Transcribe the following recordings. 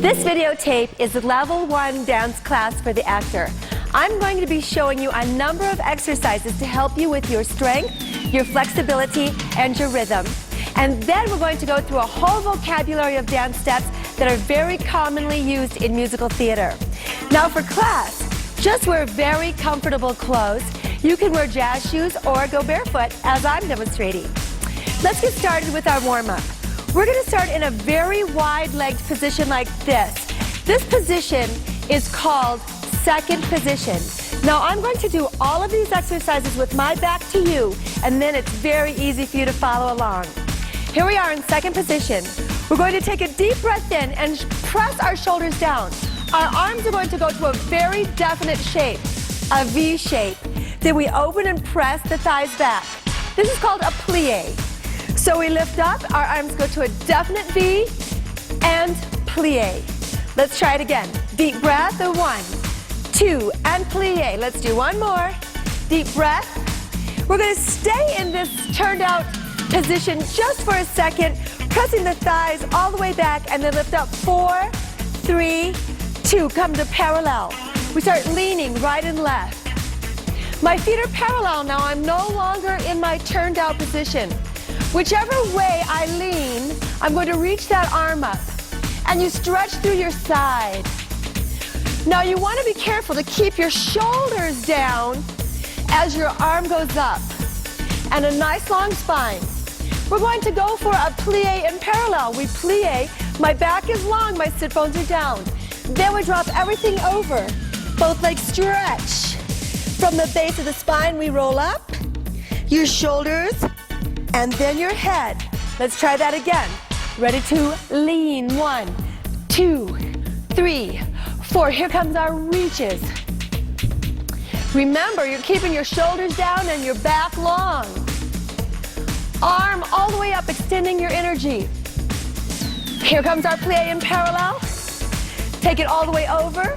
This videotape is a level 1 dance class for the actor. I'm going to be showing you a number of exercises to help you with your strength, your flexibility, and your rhythm. And then we're going to go through a whole vocabulary of dance steps that are very commonly used in musical theater. Now for class, just wear very comfortable clothes. You can wear jazz shoes or go barefoot as I'm demonstrating. Let's get started with our warm-up. We're going to start in a very wide-legged position like this. This position is called second position. Now I'm going to do all of these exercises with my back to you, and then it's very easy for you to follow along. Here we are in second position. We're going to take a deep breath in and press our shoulders down. Our arms are going to go to a very definite shape, a V shape. Then we open and press the thighs back. This is called a plie. So we lift up, our arms go to a definite V and plie. Let's try it again. Deep breath, 1, 2, and plie. Let's do one more. Deep breath. We're going to stay in this turned out position just for a second, pressing the thighs all the way back, and then lift up. 4, 3, 2. Come to parallel. We start leaning right and left. My feet are parallel now. I'm no longer in my turned out position. Whichever way I lean, I'm going to reach that arm up, and you stretch through your side. Now you want to be careful to keep your shoulders down as your arm goes up, and a nice long spine. We're going to go for a plie in parallel. We plie, my back is long, my sit bones are down. Then we drop everything over, both legs stretch. From the base of the spine, we roll up, your shoulders, and then your head. Let's try that again. Ready to lean. 1, 2, 3, 4. Here comes our reaches. Remember, you're keeping your shoulders down and your back long. Arm all the way up, extending your energy. Here comes our plie in parallel. Take it all the way over.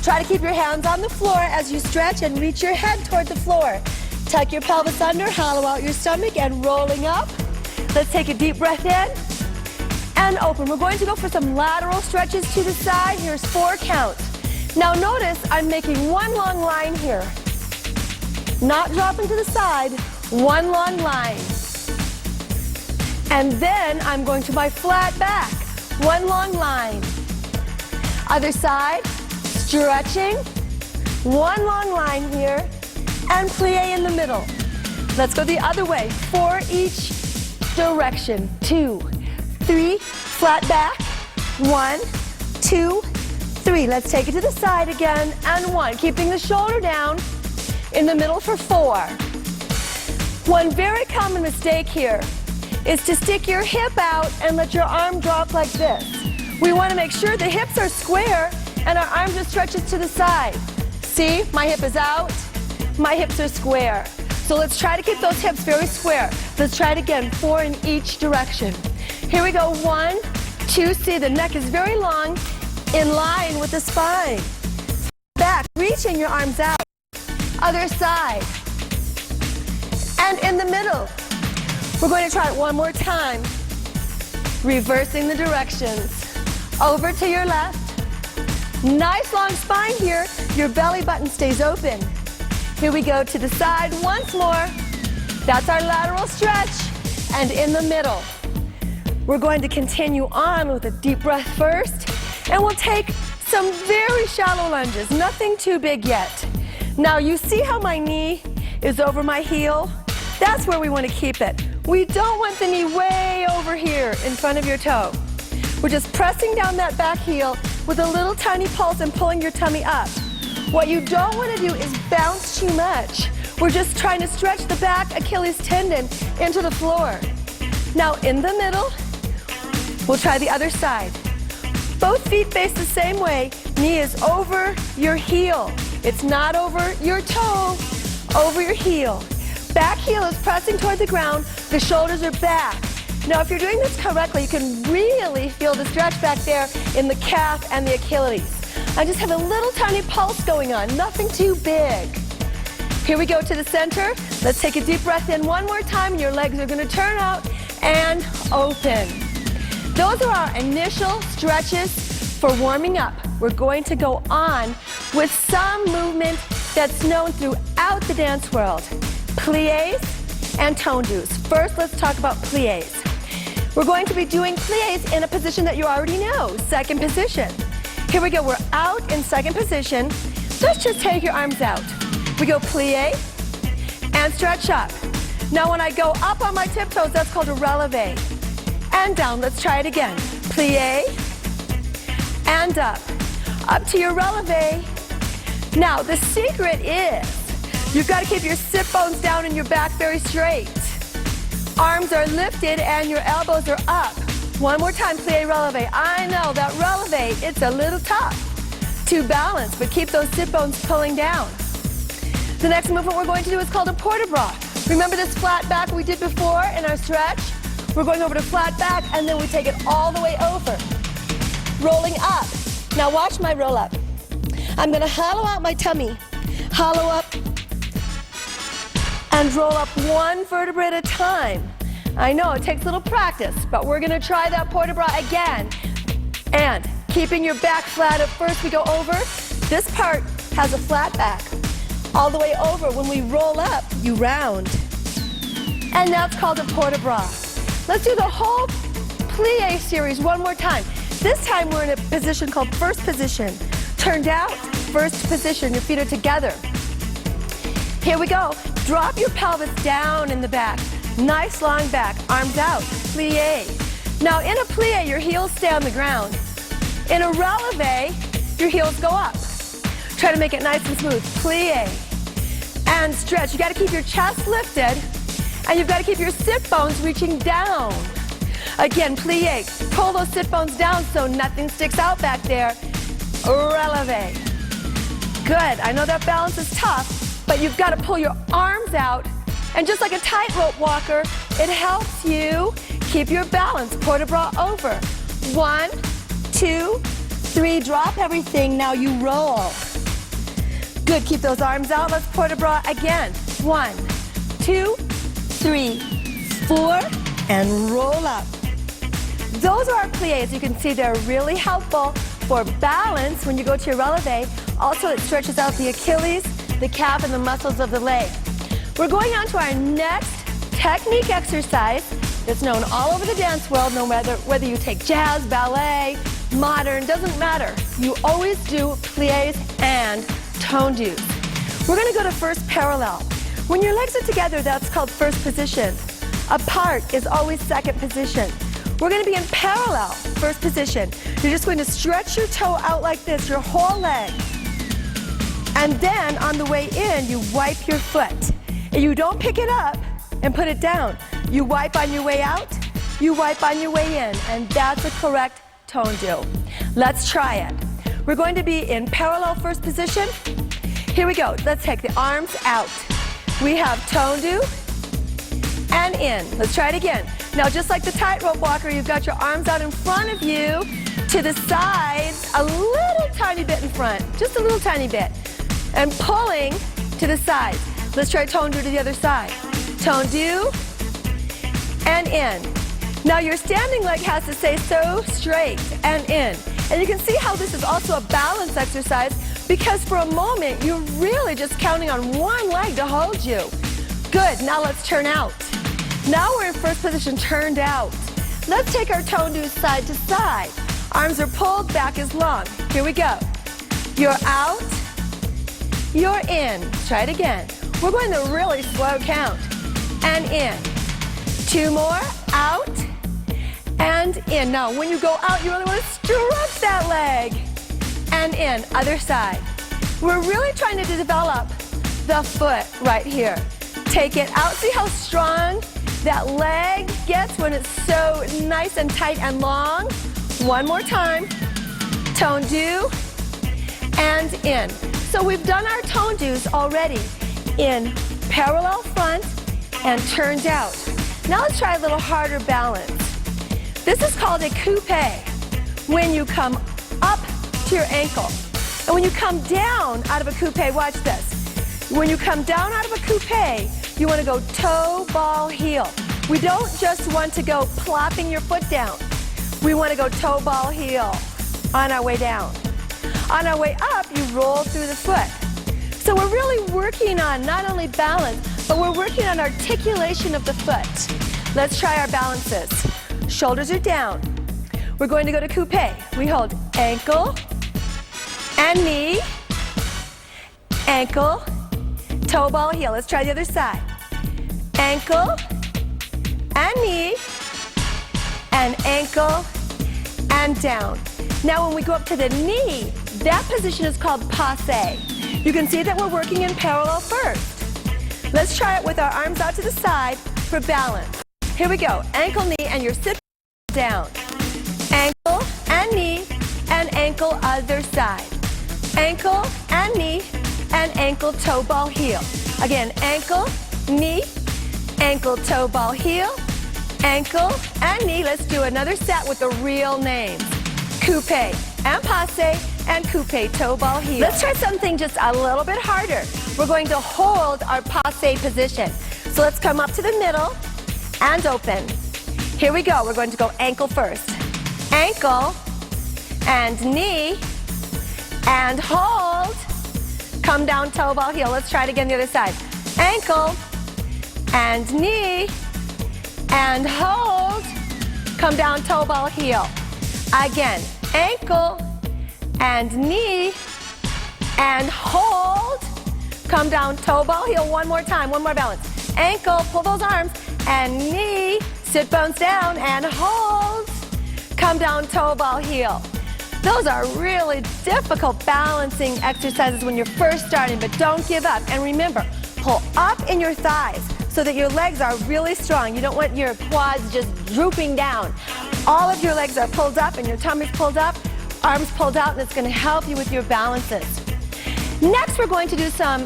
Try to keep your hands on the floor as you stretch and reach your head toward the floor. Tuck your pelvis under, hollow out your stomach, and rolling up. Let's take a deep breath in and open. We're going to go for some lateral stretches to the side. Here's 4 counts. Now notice I'm making one long line here. Not dropping to the side, one long line. And then I'm going to my flat back, one long line. Other side, stretching, one long line here, and plie in the middle. Let's go the other way, 4 each direction. 2, 3, flat back, 1, 2, 3. Let's take it to the side again, and 1. Keeping the shoulder down, in the middle for 4. One very common mistake here is to stick your hip out and let your arm drop like this. We want to make sure the hips are square and our arm just stretches to the side. See, my hip is out. My hips are square. So let's try to keep those hips very square. Let's try it again, 4 in each direction. Here we go, 1, 2, see the neck is very long, in line with the spine. Back, reaching your arms out. Other side. And in the middle. We're going to try it one more time. Reversing the directions. Over to your left. Nice long spine here. Your belly button stays open. Here we go to the side once more. That's our lateral stretch. And in the middle. We're going to continue on with a deep breath first. And we'll take some very shallow lunges. Nothing too big yet. Now you see how my knee is over my heel? That's where we want to keep it. We don't want the knee way over here in front of your toe. We're just pressing down that back heel with a little tiny pulse and pulling your tummy up. What you don't want to do is bounce too much. We're just trying to stretch the back Achilles tendon into the floor. Now in the middle, we'll try the other side. Both feet face the same way. Knee is over your heel. It's not over your toe, over your heel. Back heel is pressing toward the ground. The shoulders are back. Now, if you're doing this correctly, you can really feel the stretch back there in the calf and the Achilles. I just have a little tiny pulse going on, nothing too big. Here we go to the center. Let's take a deep breath in one more time, and your legs are going to turn out and open. Those are our initial stretches For warming up, we're going to go on with some movement that's known throughout the dance world. Pliés and tendus. First, let's talk about pliés. We're going to be doing pliés in a position that you already know, second position. Here we go, we're out in second position. Let's just take your arms out. We go plie and stretch up. Now when I go up on my tiptoes, that's called a releve. And down, let's try it again. Plie and up. Up to your releve. Now the secret is you've got to keep your sit bones down and your back very straight. Arms are lifted and your elbows are up. One more time, plie, releve. I know that releve, it's a little tough to balance, but keep those sit bones pulling down. The next movement we're going to do is called a port-de-bras. Remember this flat back we did before in our stretch? We're going over to flat back and then we take it all the way over. Rolling up. Now watch my roll up. I'm going to hollow out my tummy. Hollow up and roll up one vertebra at a time. I know it takes a little practice, but we're going to try that port-de-bras again. And keeping your back flat at first, we go over. This part has a flat back. All the way over. When we roll up, you round. And that's called a port-de-bras. Let's do the whole plie series one more time. This time we're in a position called first position. Turned out, first position. Your feet are together. Here we go. Drop your pelvis down in the back. Nice long back. Arms out. Plie. Now in a plie, your heels stay on the ground. In a releve, your heels go up. Try to make it nice and smooth. Plie and stretch. You got to keep your chest lifted and you've got to keep your sit bones reaching down. Again, plie. Pull those sit bones down so nothing sticks out back there. Releve. Good. I know that balance is tough, but you've got to pull your arms out. And just like a tightrope walker, it helps you keep your balance. Port-de-bras over. 1, 2, 3. Drop everything. Now you roll. Good. Keep those arms out. Let's port-de-bras again. 1, 2, 3, 4, and roll up. Those are our pliés. You can see they're really helpful for balance when you go to your releve. Also, it stretches out the Achilles, the calf, and the muscles of the leg. We're going on to our next technique exercise that's known all over the dance world, no matter whether you take jazz, ballet, modern, doesn't matter. You always do pliés and tendus. We're going to go to first parallel. When your legs are together, that's called first position. Apart is always second position. We're going to be in parallel, first position. You're just going to stretch your toe out like this, your whole leg. And then on the way in, you wipe your foot. And you don't pick it up and put it down. You wipe on your way out, you wipe on your way in, and that's a correct tendu. Let's try it. We're going to be in parallel first position. Here we go. Let's take the arms out. We have tendu and in. Let's try it again. Now, just like the tightrope walker, you've got your arms out in front of you, to the sides, a little tiny bit in front, just a little tiny bit, and pulling to the sides. Let's try tendu to the other side. Tendu and in. Now your standing leg has to stay so straight and in. And you can see how this is also a balance exercise because for a moment you're really just counting on one leg to hold you. Good, now let's turn out. Now we're in first position, turned out. Let's take our tendu side to side. Arms are pulled, back is long. Here we go. You're out, you're in. Try it again. We're going to really slow count. And in. 2 more. Out. And in. Now, when you go out, you really want to stretch that leg. And in. Other side. We're really trying to develop the foot right here. Take it out. See how strong that leg gets when it's so nice and tight and long? One more time. Tendu. And in. So we've done our tendus already. In parallel front and turned out. Now let's try a little harder balance. This is called a coupe. When you come up to your ankle. And when you come down out of a coupe, watch this. When you come down out of a coupe, you want to go toe, ball, heel. We don't just want to go plopping your foot down. We want to go toe, ball, heel. on our way down. On our way up, you roll through the foot. So we're really working on not only balance, but we're working on articulation of the foot. Let's try our balances. Shoulders are down. We're going to go to coupe. We hold ankle and knee, ankle, toe ball heel. Let's try the other side. Ankle and knee, and ankle and down. Now when we go up to the knee, that position is called passe. You can see that we're working in parallel first. Let's try it with our arms out to the side for balance. Here we go. Ankle, knee, and your sit down. Ankle and knee, and ankle other side. Ankle and knee, and ankle toe ball heel. Again, ankle, knee, ankle toe ball heel, ankle and knee. Let's do another set with the real names. Coupe and passe and coupe toe ball heel. Let's try something just a little bit harder. We're going to hold our passe position. So let's come up to the middle and open. Here we go. We're going to go ankle first. Ankle and knee and hold. Come down toe ball heel. Let's try it again the other side. Ankle and knee and hold. Come down toe ball heel. Again, ankle and knee and hold. Come down toe ball heel. One more time, one more balance. Ankle, pull those arms, and knee, sit bones down and hold. Come down toe ball heel. Those are really difficult balancing exercises when you're first starting, but don't give up. And remember, pull up in your thighs so that your legs are really strong. You don't want your quads just drooping down. All of your legs are pulled up and your tummy's pulled up, arms pulled out, and it's going to help you with your balances. Next, we're going to do some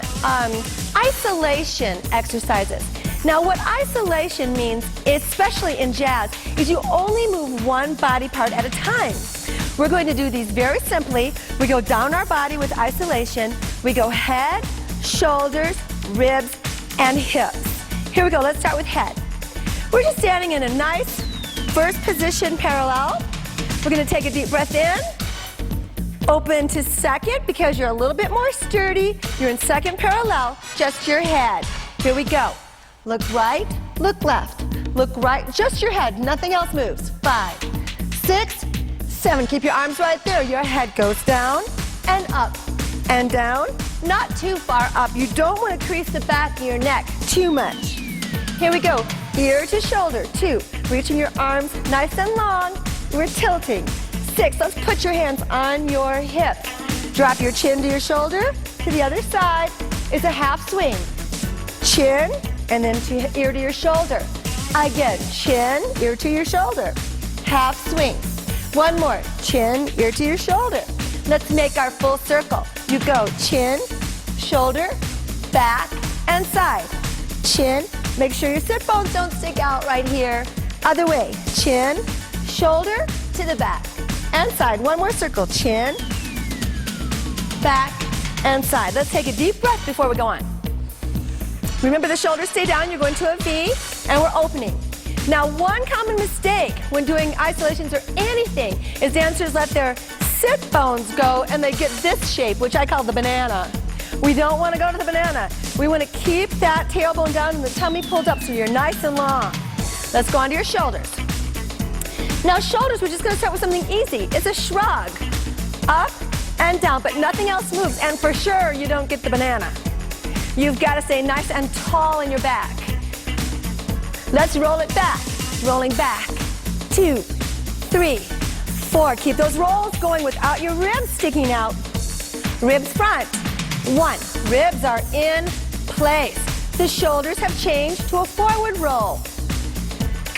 isolation exercises. Now, what isolation means, especially in jazz, is you only move one body part at a time. We're going to do these very simply. We go down our body with isolation. We go head, shoulders, ribs, and hips. Here we go. Let's start with head. We're just standing in a nice first position parallel. We're going to take a deep breath in. Open to second because you're a little bit more sturdy. You're in second parallel, just your head. Here we go. Look right, look left. Look right, just your head. Nothing else moves. 5, 6, 7. Keep your arms right there. Your head goes down and up and down. Not too far up. You don't want to crease the back of your neck too much. Here we go. Ear to shoulder. 2. Reaching your arms nice and long. We're tilting. 6. Let's put your hands on your hips. Drop your chin to your shoulder. To the other side is a half swing. Chin and then ear to your shoulder. Again, chin, ear to your shoulder. Half swing. One more. Chin, ear to your shoulder. Let's make our full circle. You go chin, shoulder, back, and side. Chin. Make sure your sit bones don't stick out right here. Other way. Chin, shoulder, to the back, and side. One more circle. Chin, back, and side. Let's take a deep breath before we go on. Remember, the shoulders stay down. You're going to a V, and we're opening. Now, one common mistake when doing isolations or anything is dancers let their sit bones go and they get this shape, which I call the banana. We don't want to go to the banana. We want to keep that tailbone down and the tummy pulled up so you're nice and long. Let's go on to your shoulders. Now, shoulders, we're just going to start with something easy. It's a shrug. Up and down, but nothing else moves. And for sure, you don't get the banana. You've got to stay nice and tall in your back. Let's roll it back. Rolling back. 2, 3, 4. Keep those rolls going without your ribs sticking out. Ribs front. 1. Ribs are in place. The shoulders have changed to a forward roll.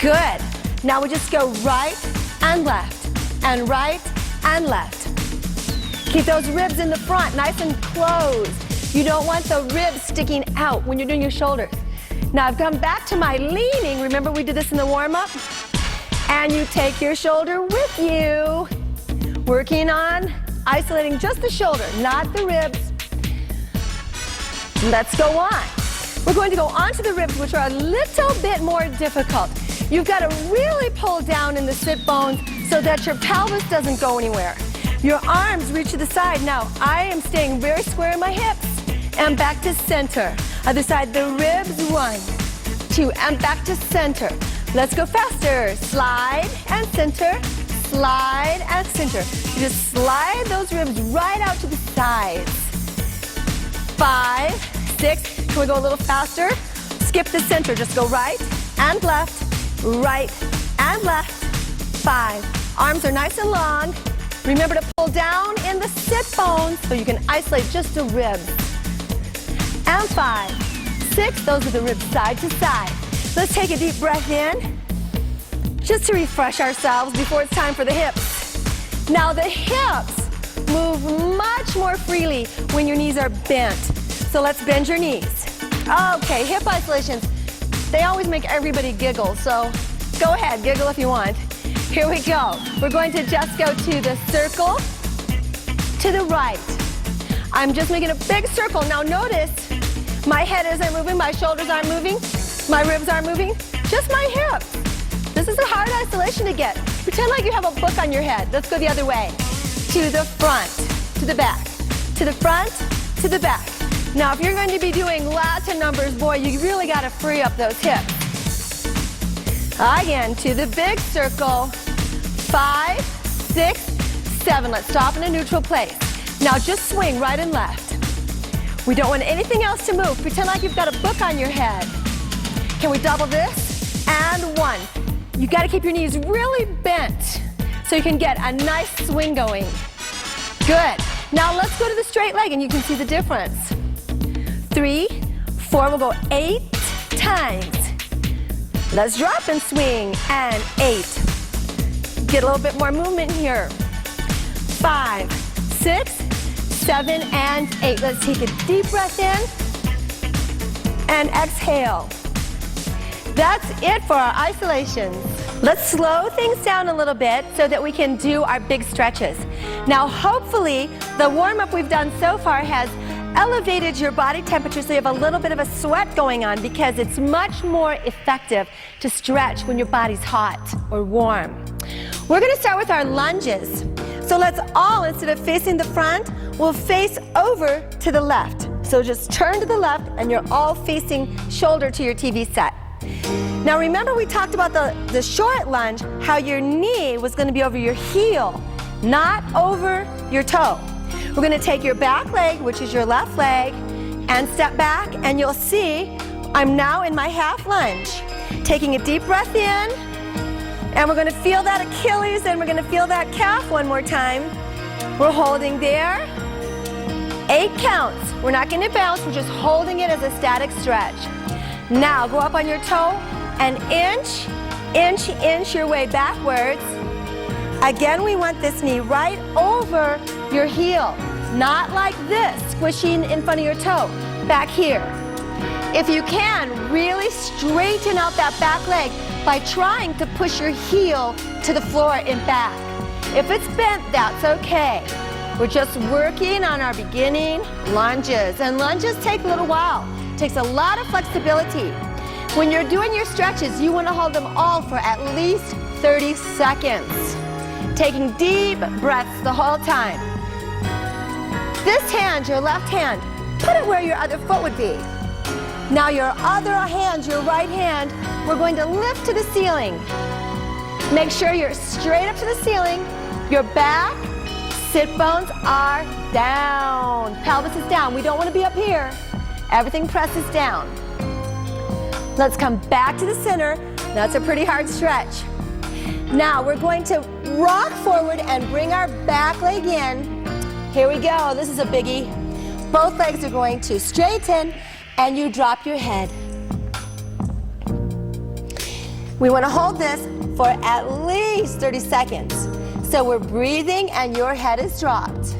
Good. Now we just go right and left, and right and left. Keep those ribs in the front, nice and closed. You don't want the ribs sticking out when you're doing your shoulders. Now I've come back to my leaning. Remember we did this in the warm-up? And you take your shoulder with you. Working on isolating just the shoulder, not the ribs. Let's go on. We're going to go on to the ribs, which are a little bit more difficult. You've got to really pull down in the sit bones so that your pelvis doesn't go anywhere. Your arms reach to the side. Now, I am staying very square in my hips. And back to center. Other side, the ribs, 1, 2, and back to center. Let's go faster. Slide and center, slide and center. You just slide those ribs right out to the sides. 5, 6, can we go a little faster? Skip the center, just go right and left, right and left. 5, arms are nice and long. Remember to pull down in the sit bones so you can isolate just the ribs. And 5, 6, those are the ribs side to side. Let's take a deep breath in, just to refresh ourselves before it's time for the hips. Now the hips move much more freely when your knees are bent. So let's bend your knees. Okay, hip isolations, they always make everybody giggle, so go ahead, giggle if you want. Here we go. We're going to just go to the circle, to the right. I'm just making a big circle. Now notice, my head isn't moving, my shoulders aren't moving, my ribs aren't moving, just my hips. This is a hard isolation to get. Pretend like you have a book on your head. Let's go the other way. To the front, to the back, to the front, to the back. Now, if you're going to be doing lots of numbers, boy, you really got to free up those hips. Again, to the big circle. 5, 6, 7. Let's stop in a neutral place. Now, just swing right and left. We don't want anything else to move. Pretend like you've got a book on your head. Can we double this? And 1. You got to keep your knees really bent so you can get a nice swing going. Good. Now let's go to the straight leg and you can see the difference. 3, 4, we'll go 8 times. Let's drop and swing, and 8. Get a little bit more movement here. 5, 6, 7, and 8. Let's take a deep breath in and exhale. That's it for our isolations. Let's slow things down a little bit so that we can do our big stretches. Now, hopefully, the warm-up we've done so far has elevated your body temperature so you have a little bit of a sweat going on, because it's much more effective to stretch when your body's hot or warm. We're going to start with our lunges. So let's all, instead of facing the front, we'll face over to the left. So just turn to the left and you're all facing shoulder to your TV set. Now remember, we talked about the short lunge, how your knee was going to be over your heel, not over your toe. We're going to take your back leg, which is your left leg, and step back, and you'll see I'm now in my half lunge. Taking a deep breath in, and we're going to feel that Achilles, and we're going to feel that calf one more time. We're holding there. 8 counts. We're not going to bounce, we're just holding it as a static stretch. Now go up on your toe and inch your way backwards. Again, we want this knee right over your heel, not like this, squishing in front of your toe. Back here. If you can, really straighten out that back leg by trying to push your heel to the floor and back. If it's bent, that's okay. We're just working on our beginning lunges, and lunges take a little while. It takes a lot of flexibility. When you're doing your stretches, you want to hold them all for at least 30 seconds. Taking deep breaths the whole time. This hand, your left hand, put it where your other foot would be. Now your other hand, your right hand, we're going to lift to the ceiling. Make sure you're straight up to the ceiling. Your back, sit bones are down. Pelvis is down. We don't want to be up here. Everything presses down. Let's come back to the center. That's a pretty hard stretch. Now we're going to rock forward and bring our back leg in. Here we go. This is a biggie. Both legs are going to straighten, and you drop your head. We want to hold this for at least 30 seconds. So we're breathing and your head is dropped.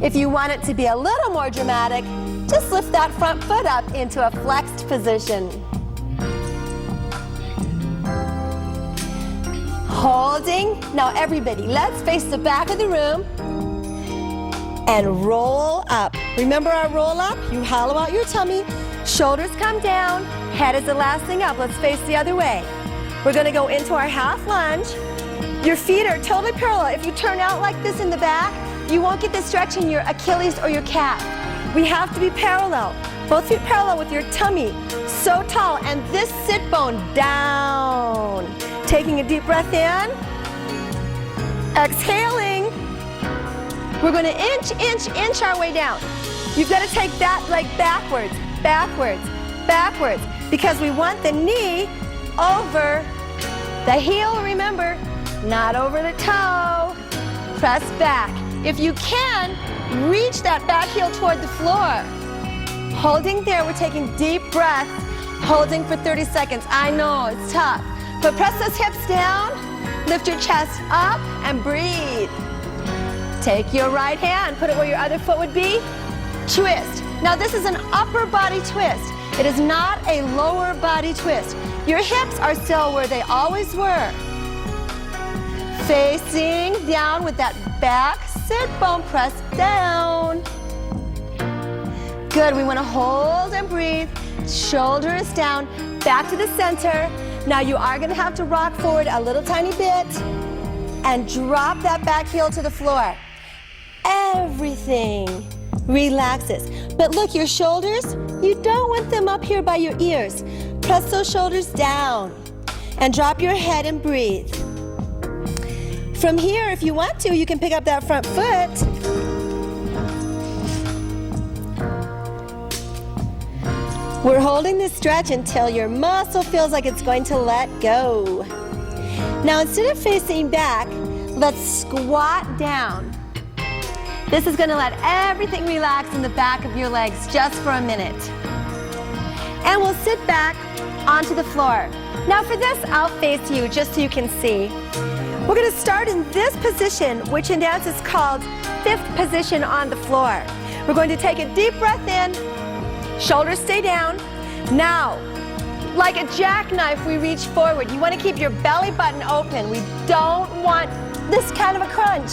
If you want it to be a little more dramatic, just lift that front foot up into a flexed position. Holding. Now everybody, let's face the back of the room and roll up. Remember our roll up? You hollow out your tummy, shoulders come down, head is the last thing up. Let's face the other way. We're going to go into our half lunge. Your feet are totally parallel. If you turn out like this in the back, you won't get the stretch in your Achilles or your calf. We have to be parallel. Both feet parallel with your tummy, so tall, and this sit bone down. Taking a deep breath in. Exhaling. We're going to inch our way down. You've got to take that leg backwards, backwards, backwards, because we want the knee over the heel, remember, not over the toe. Press back. If you can, reach that back heel toward the floor. Holding there, we're taking deep breaths, holding for 30 seconds. I know, it's tough, but press those hips down, lift your chest up, and breathe. Take your right hand, put it where your other foot would be, twist. Now this is an upper body twist. It is not a lower body twist. Your hips are still where they always were. Facing down with that back sit bone, press down. Good, we want to hold and breathe. Shoulders down, back to the center. Now you are going to have to rock forward a little tiny bit and drop that back heel to the floor. Everything relaxes. But look, your shoulders, you don't want them up here by your ears. Press those shoulders down and drop your head and breathe. From here, if you want to, you can pick up that front foot. We're holding this stretch until your muscle feels like it's going to let go. Now, instead of facing back, let's squat down. This is going to let everything relax in the back of your legs just for a minute. And we'll sit back onto the floor. Now for this, I'll face you just so you can see. We're going to start in this position, which in dance is called fifth position on the floor. We're going to take a deep breath in, shoulders stay down. Now, like a jackknife, we reach forward. You want to keep your belly button open. We don't want this kind of a crunch.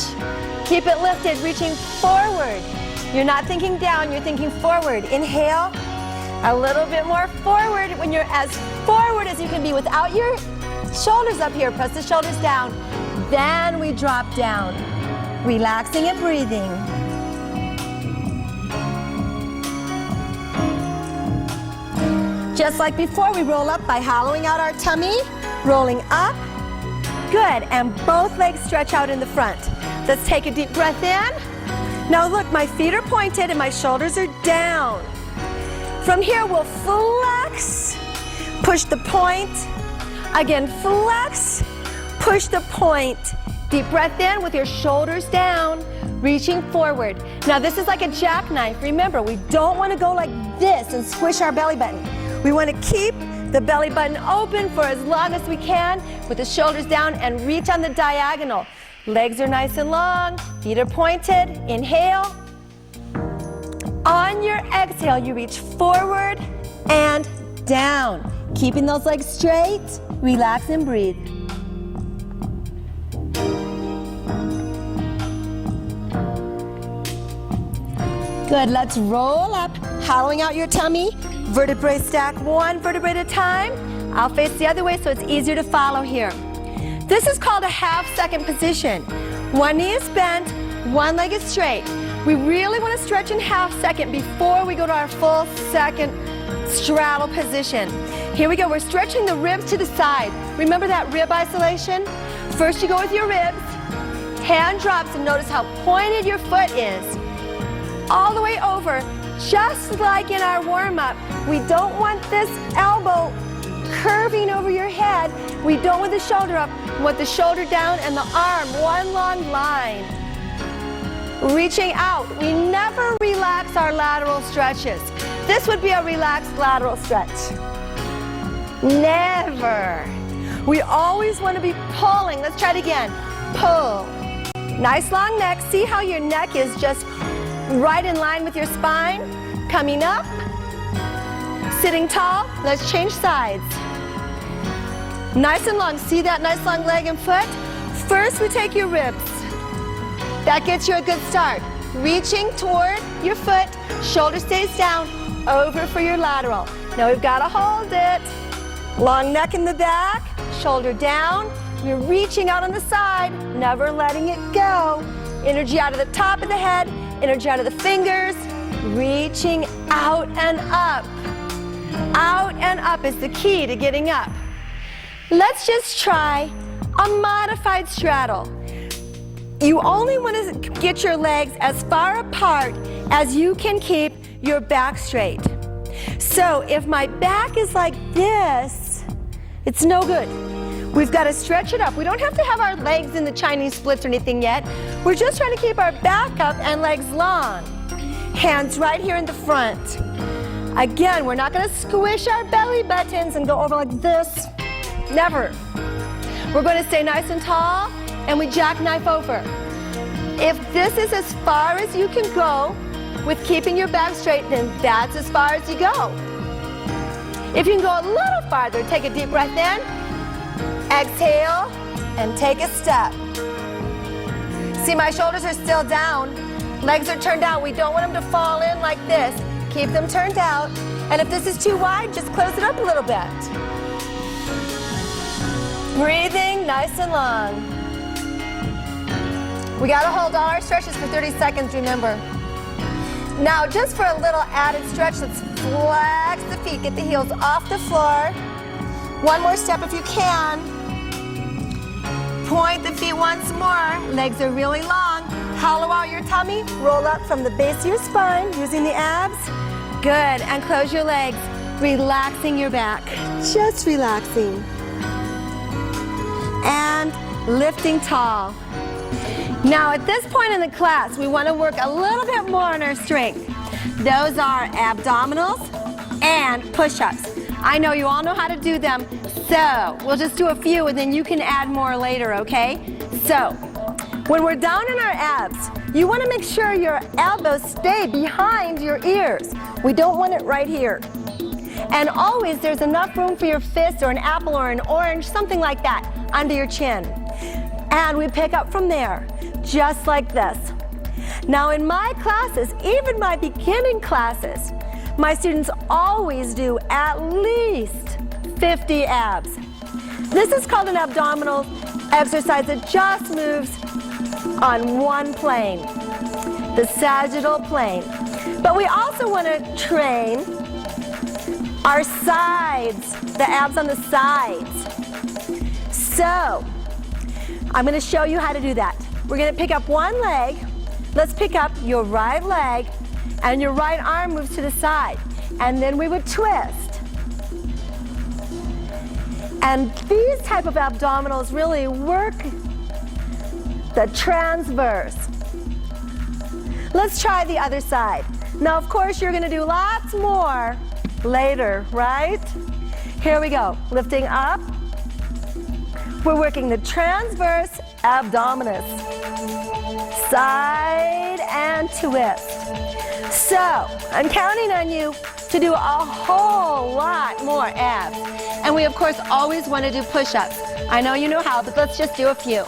Keep it lifted, reaching forward. You're not thinking down, you're thinking forward. Inhale, a little bit more forward. When you're as forward as you can be without your shoulders up here, press the shoulders down. Then we drop down, relaxing and breathing. Just like before, we roll up by hollowing out our tummy, rolling up. Good, and both legs stretch out in the front. Let's take a deep breath in. Now look, my feet are pointed and my shoulders are down. From here, we'll flex, push the point. Again, flex, push the point. Deep breath in with your shoulders down, reaching forward. Now this is like a jackknife. Remember, we don't want to go like this and squish our belly button. We want to keep the belly button open for as long as we can with the shoulders down and reach on the diagonal. Legs are nice and long, feet are pointed. Inhale. On your exhale, you reach forward and down. Keeping those legs straight, relax and breathe. Good, let's roll up, hollowing out your tummy. Vertebrae stack one vertebrae at a time. I'll face the other way so it's easier to follow here. This is called a half-second position. One knee is bent, one leg is straight. We really want to stretch in half-second before we go to our full second straddle position. Here we go, we're stretching the ribs to the side. Remember that rib isolation? First you go with your ribs, hand drops, and notice how pointed your foot is. All the way over, just like in our warm-up. We don't want this elbow curving over your head. We don't want the shoulder up. We want the shoulder down and the arm, one long line. Reaching out. We never relax our lateral stretches. This would be a relaxed lateral stretch. Never. We always want to be pulling. Let's try it again. Pull. Nice long neck. See how your neck is just right in line with your spine? Coming up. Sitting tall. Let's change sides. Nice and long. See that nice long leg and foot? First we take your ribs. That gets you a good start. Reaching toward your foot, shoulder stays down, over for your lateral. Now we've got to hold it. Long neck in the back, shoulder down, You're reaching out on the side, never letting it go. Energy out of the top of the head, energy out of the fingers, reaching out and up. Out and up is the key to getting up. Let's just try a modified straddle. You only want to get your legs as far apart as you can keep your back straight. So if my back is like this, it's no good. We've got to stretch it up. We don't have to have our legs in the Chinese splits or anything yet. We're just trying to keep our back up and legs long. Hands right here in the front. Again, we're not going to squish our belly buttons and go over like this. Never. We're going to stay nice and tall, and we jackknife over. If this is as far as you can go with keeping your back straight, then that's as far as you go. If you can go a little farther, take a deep breath in, exhale, and take a step. See, my shoulders are still down. Legs are turned out. We don't want them to fall in like this. Keep them turned out. And if this is too wide, just close it up a little bit. Breathing nice and long. We got to hold all our stretches for 30 seconds, remember. Now, just for a little added stretch, let's flex the feet. Get the heels off the floor. One more step if you can. Point the feet once more. Legs are really long. Hollow out your tummy. Roll up from the base of your spine using the abs. Good. And close your legs, relaxing your back. Just relaxing. And lifting tall. Now, at this point in the class, we want to work a little bit more on our strength. Those are abdominals and push-ups. I know you all know how to do them, so we'll just do a few and then you can add more later, okay? So, when we're down in our abs, you want to make sure your elbows stay behind your ears. We don't want it right here. And always there's enough room for your fist or an apple or an orange, something like that, under your chin. And we pick up from there, just like this. Now in my classes, even my beginning classes, my students always do at least 50 abs. This is called an abdominal exercise that just moves on one plane, the sagittal plane. But we also want to train our sides, the abs on the sides. So, I'm going to show you how to do that. We're going to pick up one leg. Let's pick up your right leg, and your right arm moves to the side. And then we would twist. And these type of abdominals really work the transverse. Let's try the other side. Now, of course, you're going to do lots more later, right? Here we go. Lifting up. We're working the transverse abdominis. Side and twist. So, I'm counting on you to do a whole lot more abs. And we, of course, always want to do push-ups. I know you know how, but let's just do a few.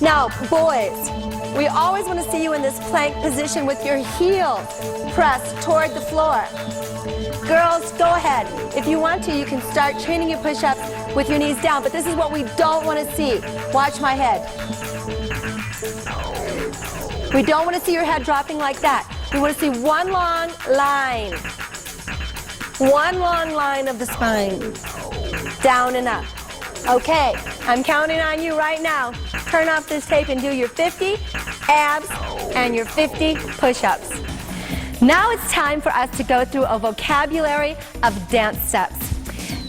Now, boys, we always want to see you in this plank position with your heels pressed toward the floor. Girls, go ahead. If you want to, you can start training your push-ups with your knees down, but this is what we don't want to see. Watch my head. We don't want to see your head dropping like that. We want to see one long line. One long line of the spine. Down and up. Okay, I'm counting on you right now. Turn off this tape and do your 50 abs and your 50 push-ups. Now it's time for us to go through a vocabulary of dance steps.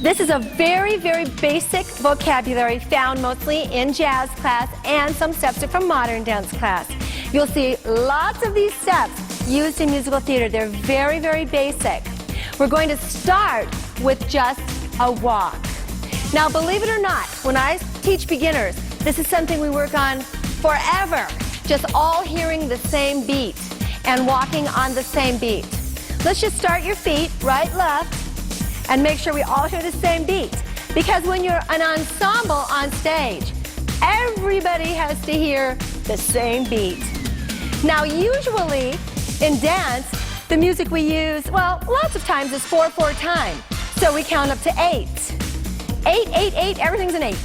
This is a very, very basic vocabulary found mostly in jazz class, and some steps are from modern dance class. You'll see lots of these steps used in musical theater. They're very, very basic. We're going to start with just a walk. Now, believe it or not, when I teach beginners, this is something we work on forever, just all hearing the same beat and walking on the same beat. Let's just start your feet, right, left, and make sure we all hear the same beat. Because when you're an ensemble on stage, everybody has to hear the same beat. Now, usually in dance, the music we use, well, lots of times is 4/4 time. So we count up to 8. 8, 8, 8, everything's an 8.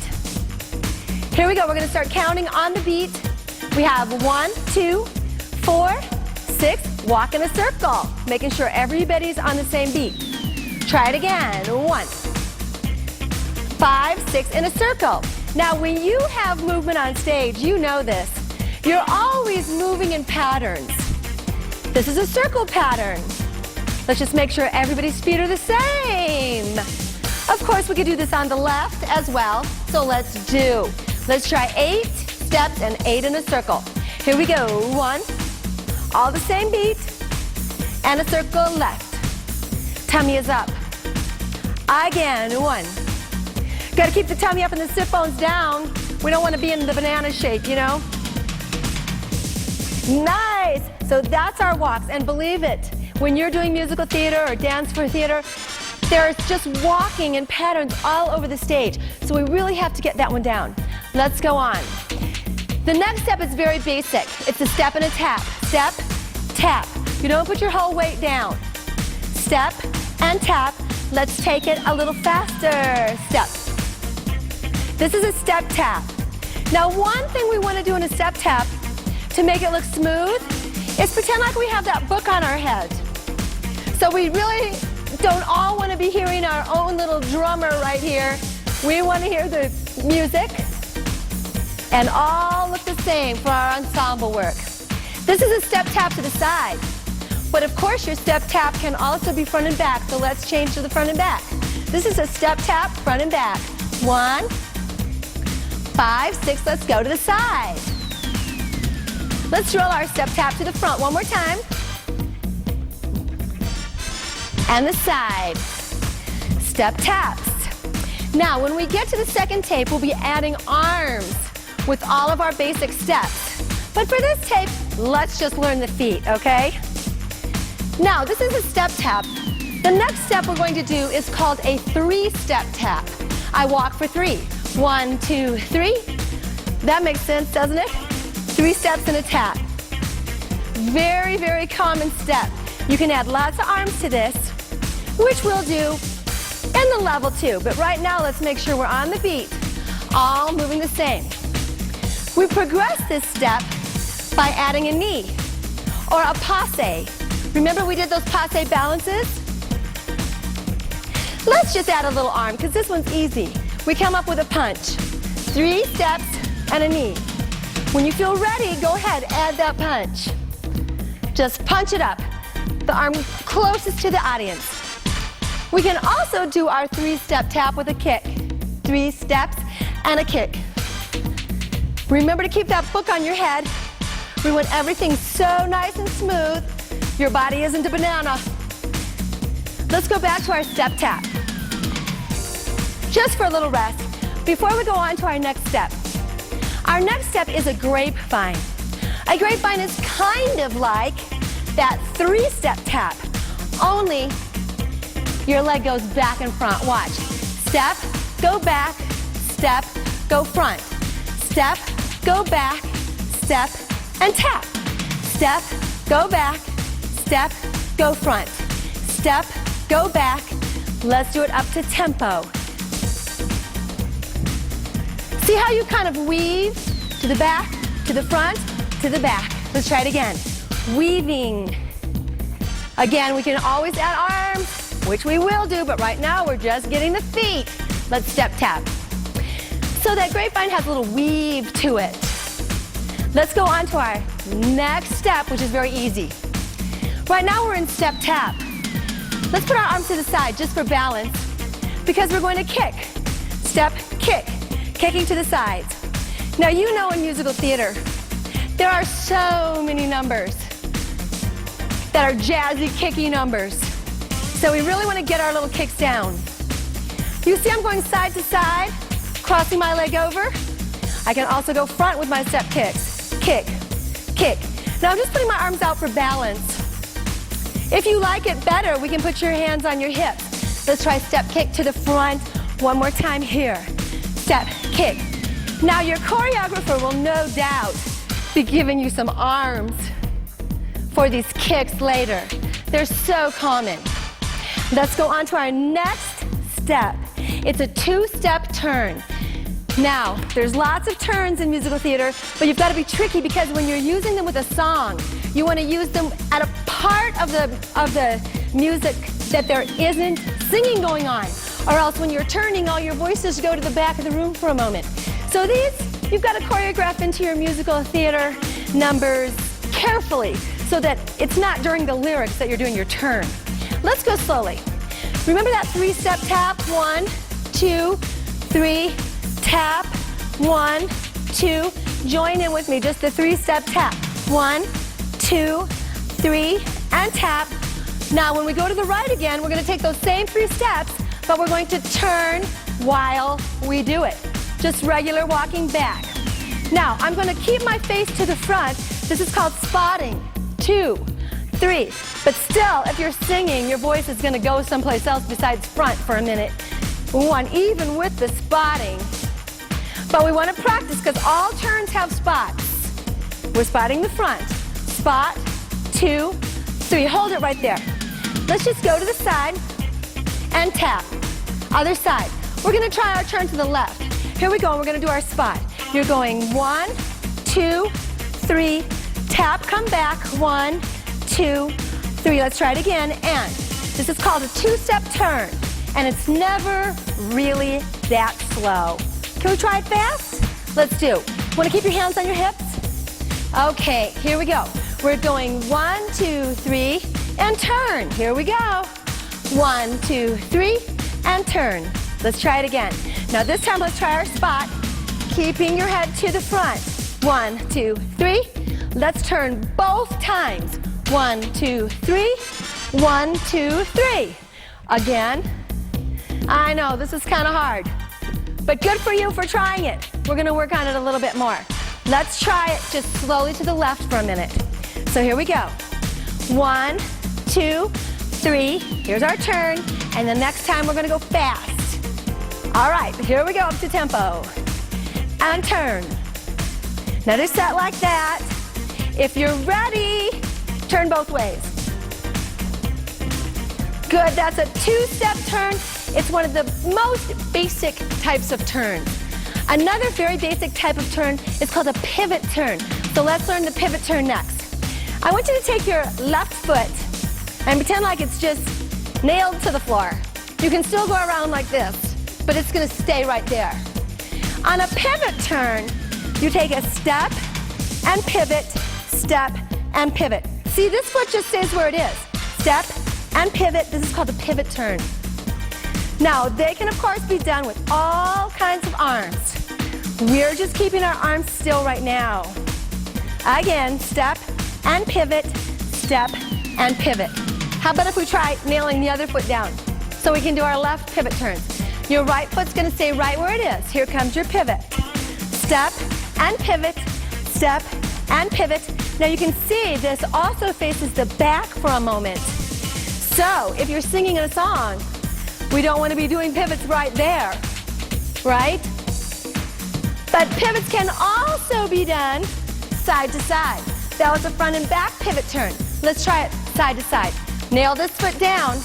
Here we go. We're going to start counting on the beat. We have 1, 2, 4, 6. Walk in a circle, making sure everybody's on the same beat. Try it again. 1, 5, 6 in a circle. Now, when you have movement on stage, you know this. You're always moving in patterns. This is a circle pattern. Let's just make sure everybody's feet are the same. Of course, we could do this on the left as well, so let's try 8 steps and 8 in a circle. Here we go. 1, all the same beat, and a circle left. Tummy is up. Again, 1. Got to keep the tummy up and the sit bones down. We don't want to be in the banana shape, you know? Nice. So that's our walks. And believe it, when you're doing musical theater or dance for theater, there's just walking in patterns all over the stage. So we really have to get that one down. Let's go on. The next step is very basic. It's a step and a tap. Step, tap. You don't put your whole weight down. Step and tap. Let's take it a little faster. Step. This is a step tap. Now, one thing we want to do in a step tap to make it look smooth is pretend like we have that book on our head. So we really don't all want to be hearing our own little drummer right here. We want to hear the music and all look the same for our ensemble work. This is a step tap to the side. But of course, your step tap can also be front and back, so let's change to the front and back. This is a step tap, front and back. 1, 5, 6, let's go to the side. Let's roll our step tap to the front one more time. And the side. Step taps. Now, when we get to the second tape, we'll be adding arms with all of our basic steps. But for this tape, let's just learn the feet, okay? Now, this is a step tap. The next step we're going to do is called a 3-step tap. I walk for 3. 1, 2, 3. That makes sense, doesn't it? 3 steps and a tap. Very, very common step. You can add lots of arms to this, which we'll do in the level 2. But right now, let's make sure we're on the beat, all moving the same. We progress this step by adding a knee or a passe. Remember we did those passe balances? Let's just add a little arm because this one's easy. We come up with a punch. 3 steps and a knee. When you feel ready, go ahead, add that punch. Just punch it up. The arm closest to the audience. We can also do our 3-step tap with a kick. 3 steps and a kick. Remember to keep that book on your head. We want everything so nice and smooth. Your body isn't a banana. Let's go back to our step tap. Just for a little rest, before we go on to our next step. Our next step is a grapevine. A grapevine is kind of like that 3-step tap, only your leg goes back and front. Watch. Step, go back, step, go front. Step, go back, step, and tap. Step, go back, step, go front. Step, go back. Let's do it up to tempo. See how you kind of weave to the back, to the front, to the back. Let's try it again. Weaving. Again, we can always add arms, which we will do, but right now we're just getting the feet. Let's step tap. So that grapevine has a little weave to it. Let's go on to our next step, which is very easy. Right now we're in step tap. Let's put our arms to the side just for balance because we're going to kick. Step, kick. Kicking to the sides. Now you know in musical theater, there are so many numbers that are jazzy, kicky numbers. So we really want to get our little kicks down. You see I'm going side to side, crossing my leg over. I can also go front with my step kicks. Kick, kick. Now I'm just putting my arms out for balance. If you like it better, we can put your hands on your hips. Let's try step kick to the front. One more time here. Step, kick. Now your choreographer will no doubt be giving you some arms for these kicks later. They're so common. Let's go on to our next step. It's a 2-step turn. Now, there's lots of turns in musical theater, but you've got to be tricky because when you're using them with a song, you want to use them at a part of the music that there isn't singing going on, or else when you're turning, all your voices go to the back of the room for a moment. So these, you've got to choreograph into your musical theater numbers carefully so that it's not during the lyrics that you're doing your turn. Let's go slowly. Remember that three-step tap? 1, 2, 3, tap. 1, 2. Join in with me, just the three-step tap. 1, 2, 3, and tap. Now, when we go to the right again, we're going to take those same 3 steps, but we're going to turn while we do it. Just regular walking back. Now, I'm going to keep my face to the front. This is called spotting. 2, 3. But still, if you're singing, your voice is going to go someplace else besides front for a minute. 1, even with the spotting. But we want to practice because all turns have spots. We're spotting the front. Spot, 2, 3. Hold it right there. Let's just go to the side and tap. Other side. We're going to try our turn to the left. Here we go. We're going to do our spot. You're going 1, 2, 3, tap, come back. 1, 2, 3. Let's try it again. And this is called a 2-step turn. And it's never really that slow. Can we try it fast? Let's do. Want to keep your hands on your hips? Okay, here we go. We're going 1, 2, 3, and turn. Here we go. 1, 2, 3, and turn. Let's try it again. Now this time let's try our spot, keeping your head to the front. 1, 2, 3. Let's turn both times. 1, 2, 3. 1, 2, 3. Again. I know, this is kind of hard, but good for you for trying it. We're going to work on it a little bit more. Let's try it just slowly to the left for a minute. So here we go. 1, 2, 3. Here's our turn, and the next time we're going to go fast. All right, here we go, up to tempo. And turn. Another set like that. If you're ready, turn both ways. Good, that's a 2-step turn. It's one of the most basic types of turns. Another very basic type of turn is called a pivot turn. So let's learn the pivot turn next. I want you to take your left foot and pretend like it's just nailed to the floor. You can still go around like this, but it's going to stay right there. On a pivot turn, you take a step and pivot, step and pivot. See, this foot just stays where it is. Step and pivot. This is called a pivot turn. Now, they can, of course, be done with all kinds of arms. We're just keeping our arms still right now. Again, step and pivot, step and pivot. How about if we try nailing the other foot down so we can do our left pivot turns? Your right foot's going to stay right where it is. Here comes your pivot. Step and pivot, step and pivot. Now you can see this also faces the back for a moment. So if you're singing a song, we don't want to be doing pivots right there, right? But pivots can also be done side to side. That was a front and back pivot turn. Let's try it side to side. Nail this foot down.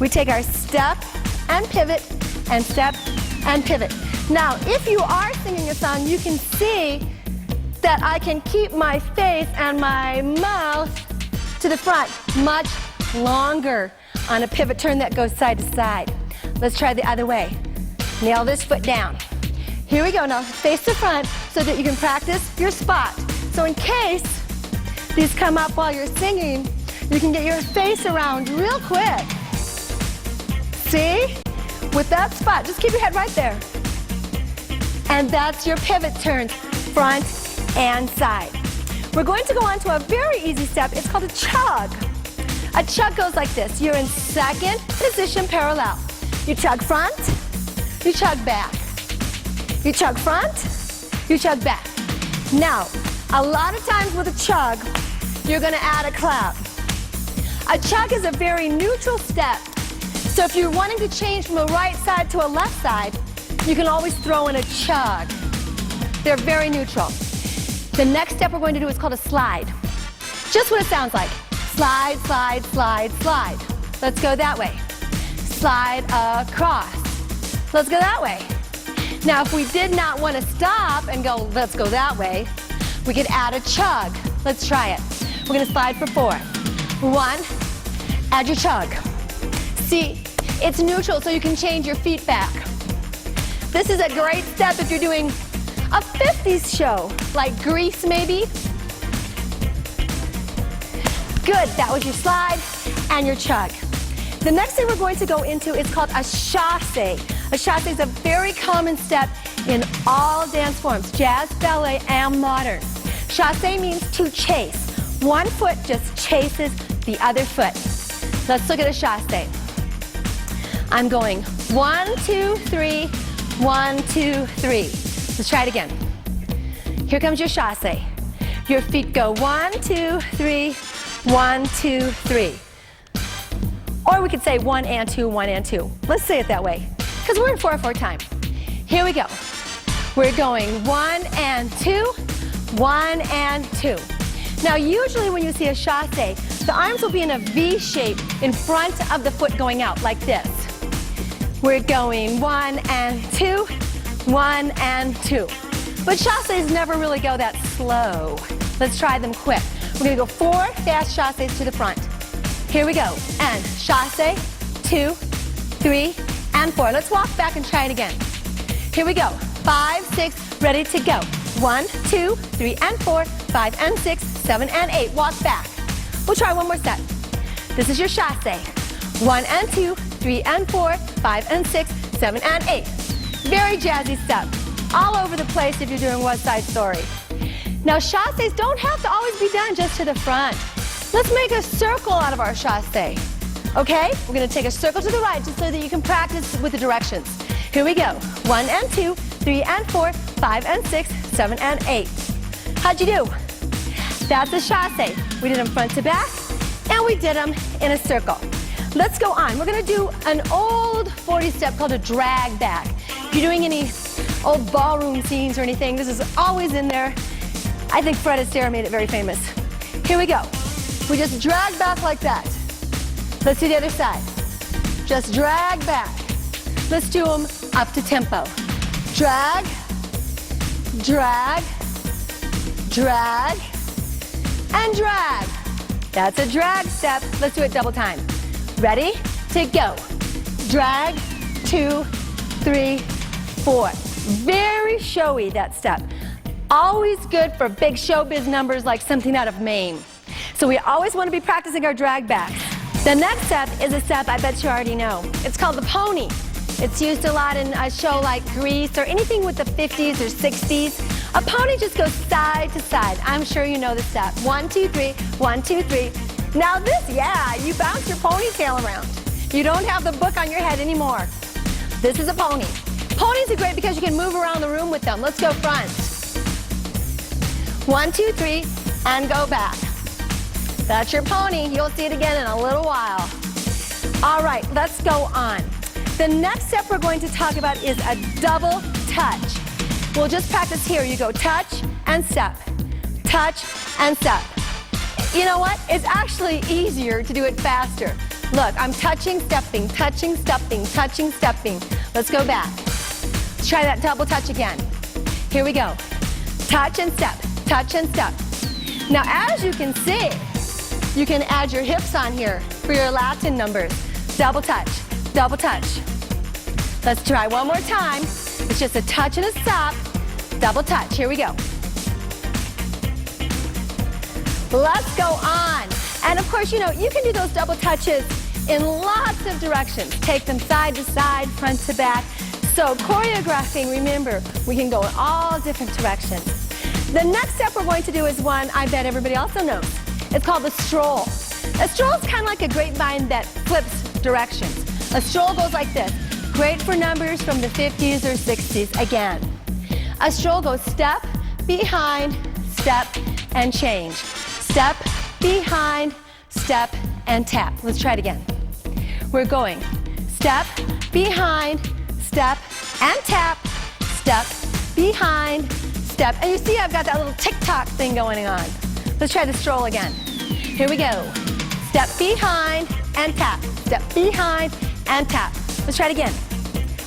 We take our step and pivot and step and pivot. Now, if you are singing a song, you can see that I can keep my face and my mouth to the front much longer on a pivot turn that goes side to side. Let's try the other way. Nail this foot down. Here we go. Now face the front so that you can practice your spot. So in case these come up while you're singing, you can get your face around real quick. See? With that spot, just keep your head right there. And that's your pivot turns, front and side. We're going to go on to a very easy step. It's called a chug. A chug goes like this. You're in second position parallel. You chug front, you chug back. You chug front, you chug back. Now, a lot of times with a chug, you're going to add a clap. A chug is a very neutral step. So if you're wanting to change from a right side to a left side, you can always throw in a chug. They're very neutral. The next step we're going to do is called a slide. Just what it sounds like. Slide, slide, slide, slide. Let's go that way. Slide across. Let's go that way. Now, if we did not want to stop and go, let's go that way, we could add a chug. Let's try it. We're going to slide for 4. 1, add your chug. See, it's neutral, so you can change your feet back. This is a great step if you're doing a 50s show, like Grease maybe. Good, that was your slide and your chug. The next thing we're going to go into is called a chassé. A chassé is a very common step in all dance forms, jazz, ballet, and modern. Chassé means to chase. One foot just chases the other foot. Let's look at a chassé. I'm going 1, 2, 3, 1, 2, 3. Let's try it again. Here comes your chassé. Your feet go 1, 2, 3, 1, 2, 3. Or we could say 1 and 2, 1 and 2. Let's say it that way, because we're in 4/4 time. Here we go. We're going 1 and 2, 1 and 2. Now, usually when you see a chassé, the arms will be in a V shape in front of the foot going out, like this. We're going 1 and 2, 1 and 2. But chassés never really go that slow. Let's try them quick. We're going to go 4 fast chassés to the front. Here we go. And chassé, 2, 3, and 4. Let's walk back and try it again. Here we go. 5, 6, ready to go. 1, 2, 3, and 4, 5 and 6, 7 and 8. Walk back. We'll try one more set. This is your chassé. 1 and 2, 3 and 4, 5 and 6, 7 and 8. Very jazzy step. All over the place if you're doing West Side Story. Now, chassés don't have to always be done just to the front. Let's make a circle out of our chassé. Okay? We're going to take a circle to the right just so that you can practice with the directions. Here we go. 1 and 2, 3 and 4, 5 and 6, 7 and 8. How'd you do? That's a chassé. We did them front to back, and we did them in a circle. Let's go on. We're going to do an old 40 step called a drag back. If you're doing any old ballroom scenes or anything, this is always in there. I think Fred Astaire made it very famous. Here we go. We just drag back like that. Let's do the other side. Just drag back. Let's do them up to tempo. Drag, drag, drag, and drag. That's a drag step. Let's do it double time. Ready? To go. Drag, 2, 3, 4. Very showy, that step. Always good for big showbiz numbers like something out of Maine. So we always want to be practicing our drag backs. The next step is a step I bet you already know. It's called the pony. It's used a lot in a show like Grease or anything with the 50s or 60s. A pony just goes side to side. I'm sure you know the step. 1, 2, 3, 1, 2, 3. Now this, yeah, you bounce your ponytail around. You don't have the book on your head anymore. This is a pony. Ponies are great because you can move around the room with them. Let's go front. 1, 2, 3, and go back. That's your pony. You'll see it again in a little while. All right, let's go on. The next step we're going to talk about is a double touch. We'll just practice here. You go touch and step, touch and step. You know what? It's actually easier to do it faster. Look, I'm touching, stepping, touching, stepping, touching, stepping. Let's go back. Let's try that double touch again. Here we go. Touch and step, touch and step. Now, as you can see, you can add your hips on here for your Latin numbers. Double touch, double touch. Let's try one more time. It's just a touch and a stop. Double touch. Here we go. Let's go on. And of course, you know, you can do those double touches in lots of directions. Take them side to side, front to back. So choreographing, remember, we can go in all different directions. The next step we're going to do is one I bet everybody also knows. It's called the stroll. A stroll is kind of like a grapevine that flips directions. A stroll goes like this. Great for numbers from the 50s or 60s again. A stroll goes step, behind, step, and change. Step, behind, step, and tap. Let's try it again. We're going step, behind, step, and tap, step, behind, step. And you see I've got that little tick-tock thing going on. Let's try the stroll again. Here we go. Step behind and tap. Step behind and tap. Let's try it again.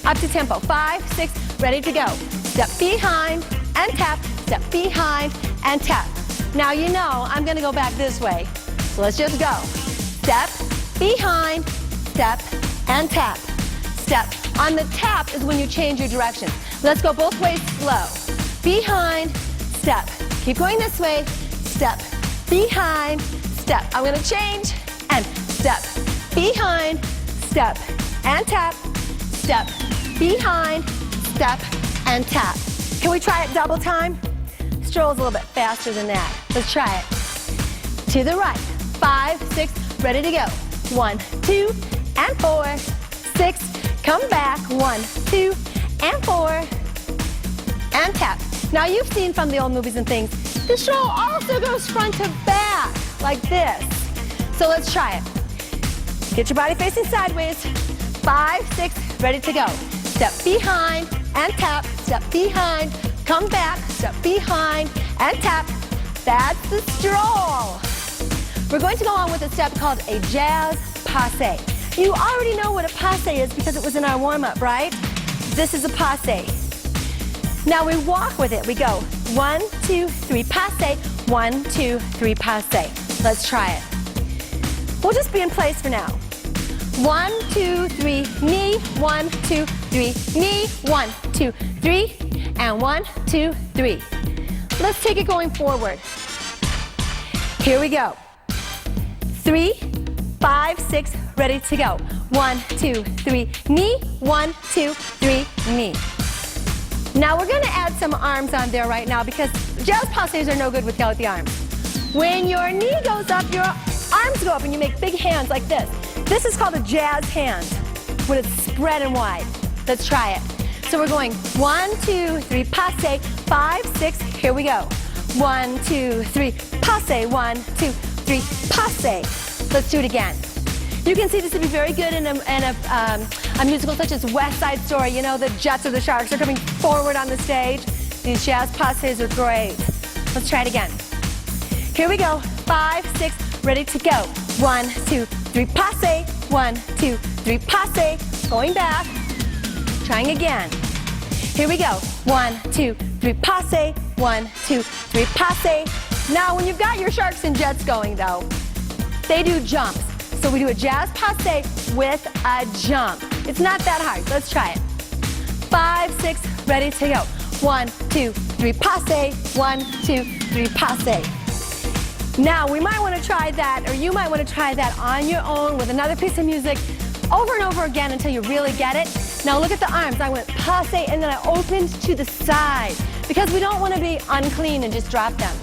Up to tempo. 5, 6, ready to go. Step behind and tap, step behind and tap. Now you know I'm gonna go back this way. So let's just go. Step, behind, step, and tap. Step. On the tap is when you change your direction. Let's go both ways slow. Behind, step. Keep going this way. Step, behind, step. I'm gonna change and step, behind, step, and tap. Step, behind, step, and tap. Can we try it double time? Stroll's a little bit faster than that. Let's try it. To the right. 5, 6, ready to go. 1, 2, and 4, 6. Come back. 1, 2, and 4, and tap. Now you've seen from the old movies and things, the stroll also goes front to back, like this. So let's try it. Get your body facing sideways. 5, 6, ready to go. Step behind and tap. Step behind. Come back. Step behind and tap. That's the stroll. We're going to go on with a step called a jazz passe. You already know what a passe is because it was in our warm-up, right? This is a passe. Now we walk with it. We go 1, 2, 3, passe. 1, 2, 3, passe. Let's try it. We'll just be in place for now. 1, 2, 3, knee. 1, 2, 3, knee. 1, 2, 3, and 1, 2, 3. Let's take it going forward. Here we go. 3, 5, 6, ready to go. 1, 2, 3, knee. 1, 2, 3, knee. Now we're going to add some arms on there right now because jazz passes are no good without the arms. When your knee goes up, your arms go up and you make big hands like this. This is called a jazz hand when it's spread and wide. Let's try it. So we're going 1, 2, 3, passe. 5, 6, here we go. 1, 2, 3, passe. 1, 2, 3, passe. Let's do it again. You can see this would be very good in a musical such as West Side Story. You know, the Jets or the Sharks are coming forward on the stage. These jazz passes are great. Let's try it again. Here we go. 5, 6, ready to go. 1, 2, 3, passe. 1, 2, 3, passe. Going back. Trying again. Here we go. 1, 2, 3, passe. 1, 2, 3, passe. Now, when you've got your Sharks and Jets going, though, they do jumps. So we do a jazz passe with a jump. It's not that hard. Let's try it. 5, 6, ready to go. 1, 2, 3, passe. 1, 2, 3, passe. Now, we might want to try that, or you might want to try that on your own with another piece of music over and over again until you really get it. Now, look at the arms. I went passe, and then I opened to the side because we don't want to be unclean and just drop them.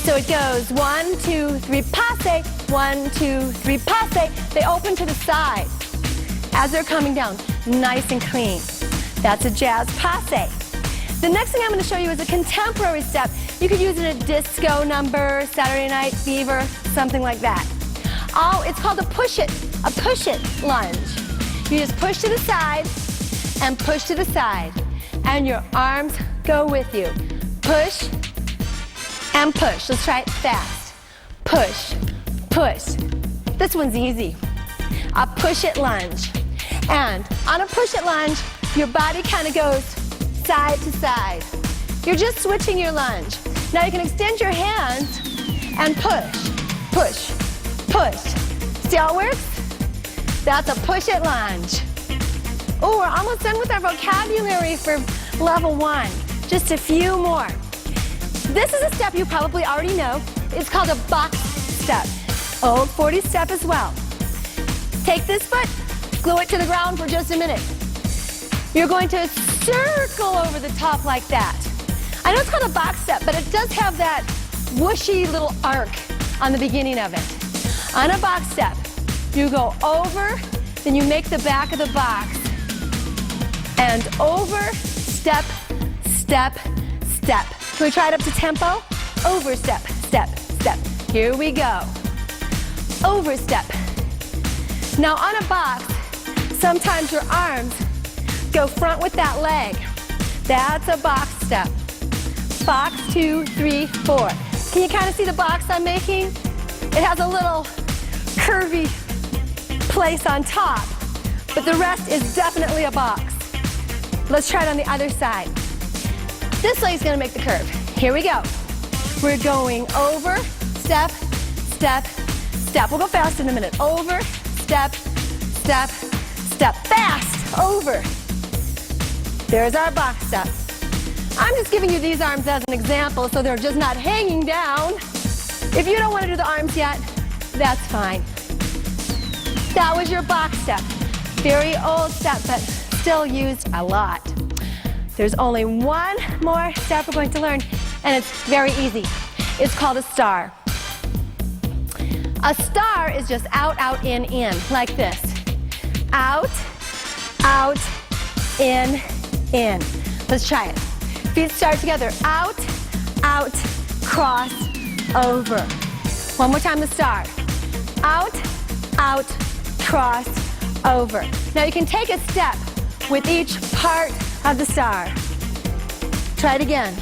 So it goes 1, 2, 3, passe. 1, 2, 3, passe. They open to the side as they're coming down, nice and clean. That's a jazz passe. The next thing I'm going to show you is a contemporary step. You could use it in a disco number, Saturday Night Fever, something like that. Oh, it's called a push-it lunge. You just push to the side and push to the side, and your arms go with you. Push and push. Let's try it fast. Push, push. This one's easy. A push-it lunge. And on a push-it lunge, your body kind of goes side to side. You're just switching your lunge. Now you can extend your hands and push, push, push. See how it works? That's a push-it lunge. Oh, we're almost done with our vocabulary for level 1. Just a few more. This is a step you probably already know. It's called a box step. Old 40 step as well. Take this foot, glue it to the ground for just a minute. You're going to circle over the top like that. I know it's called a box step, but it does have that whooshy little arc on the beginning of it. On a box step, you go over, then you make the back of the box, and over, step, step, step. Can we try it up to tempo? Over, step, step, step. Here we go. Over, step. Now on a box, sometimes your arms go front with that leg. That's a box step. Box, 2, 3, 4. Can you kind of see the box I'm making? It has a little curvy place on top, but the rest is definitely a box. Let's try it on the other side. This leg's gonna make the curve. Here we go. We're going over, step, step, step. We'll go fast in a minute. Over, step, step, step. Fast, over. There's our box step. I'm just giving you these arms as an example so they're just not hanging down. If you don't want to do the arms yet, that's fine. That was your box step. Very old step, but still used a lot. There's only one more step we're going to learn, and it's very easy. It's called a star. A star is just out, out, in, like this. Out, out, in. Let's try it. Feet start together. Out, out, cross, over. One more time, the star. Out, out, cross, over. Now you can take a step with each part of the star. Try it again.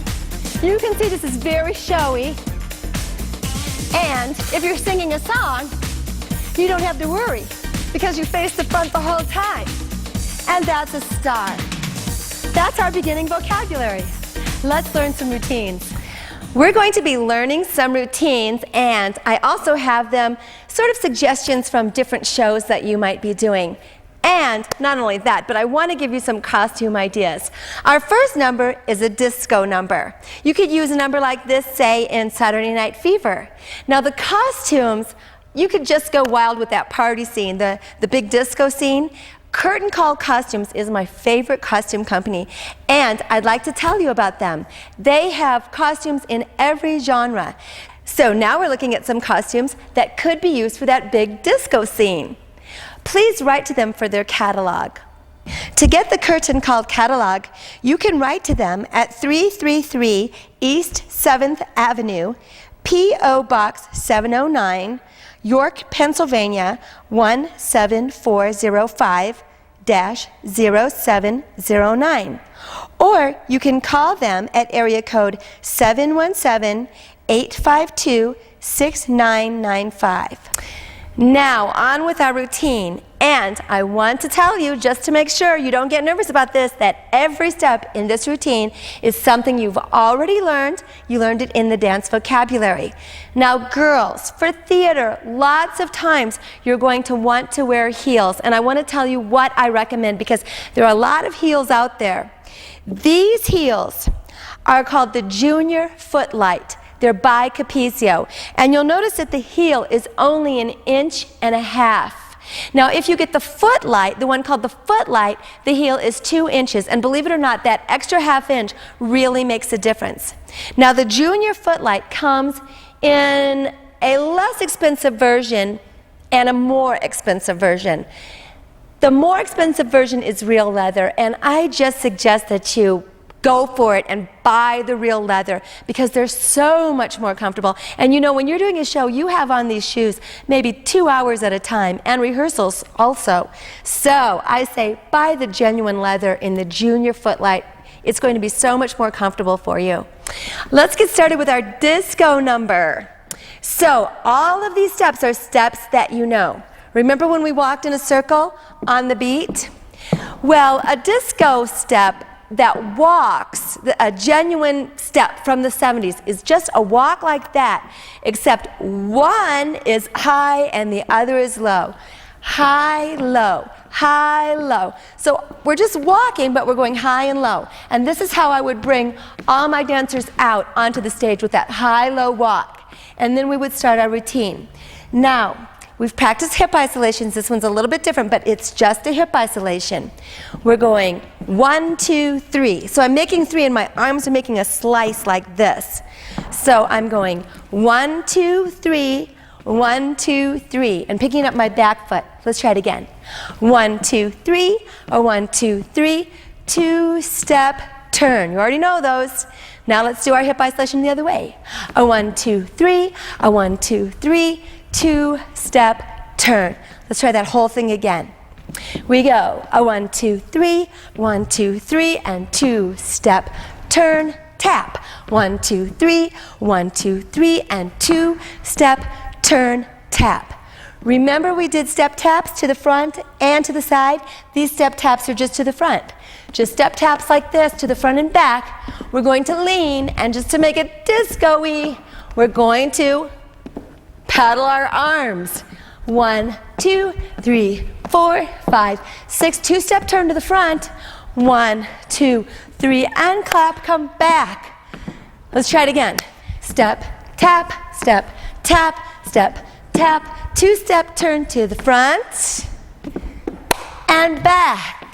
You can see this is very showy. And if you're singing a song, you don't have to worry because you face the front the whole time. And that's a star. That's our beginning vocabulary. Let's learn some routines. We're going to be learning some routines, and I also have them sort of suggestions from different shows that you might be doing. And not only that, but I want to give you some costume ideas. Our first number is a disco number. You could use a number like this, say, in Saturday Night Fever. Now the costumes, you could just go wild with that party scene, the big disco scene. Curtain Call Costumes is my favorite costume company, and I'd like to tell you about them. They have costumes in every genre. So now we're looking at some costumes that could be used for that big disco scene. Please write to them for their catalog. To get the Curtain Call catalog, you can write to them at 333 East 7th Avenue, P.O. Box 709, York, Pennsylvania 17405-0709. Or you can call them at area code 717-852-6995. Now, on with our routine. And I want to tell you, just to make sure you don't get nervous about this, that every step in this routine is something you've already learned. You learned it in the dance vocabulary. Now, girls, for theater, lots of times you're going to want to wear heels. And I want to tell you what I recommend because there are a lot of heels out there. These heels are called the Junior Footlight. They're by Capezio. And you'll notice that the heel is only 1.5 inches. Now, if you get the Footlight, the one called the Footlight, the heel is 2 inches. And believe it or not, that extra 1/2 inch really makes a difference. Now, the Junior Footlight comes in a less expensive version and a more expensive version. The more expensive version is real leather, and I just suggest that you go for it and buy the real leather because they're so much more comfortable. And you know, when you're doing a show, you have on these shoes maybe 2 hours at a time and rehearsals also. So I say buy the genuine leather in the Junior Footlight. It's going to be so much more comfortable for you. Let's get started with our disco number. So all of these steps are steps that you know. Remember when we walked in a circle on the beat? Well, a disco step that walks, a genuine step from the 70s, is just a walk like that, except one is high and the other is low. High, low, high, low. So we're just walking, but we're going high and low. And this is how I would bring all my dancers out onto the stage with that high, low walk. And then we would start our routine. Now, we've practiced hip isolations. This one's a little bit different, but it's just a hip isolation. We're going 1, 2, 3. So I'm making 3 and my arms are making a slice like this. So I'm going 1, 2, 3, 1, 2, 3, and picking up my back foot. Let's try it again. 1, 2, 3, or 1, 2, 3, 2-step turn. You already know those. Now let's do our hip isolation the other way. A 1, 2, 3, a 1, 2, 3, 2-step turn. Let's try that whole thing again. We go a 1, 2, 3, 1, 2, 3, and 2-step turn, tap. 1, 2, 3, 1, 2, 3, and 2-step turn, tap. Remember we did step taps to the front and to the side? These step taps are just to the front. Just step taps like this to the front and back. We're going to lean, and just to make it disco-y, we're going to pedal our arms. 1, 2, 3, 4, 5, 6. Two-step turn to the front. 1, 2, 3, and clap, come back. Let's try it again. Step, tap, step, tap, step, tap. Two-step turn to the front and back.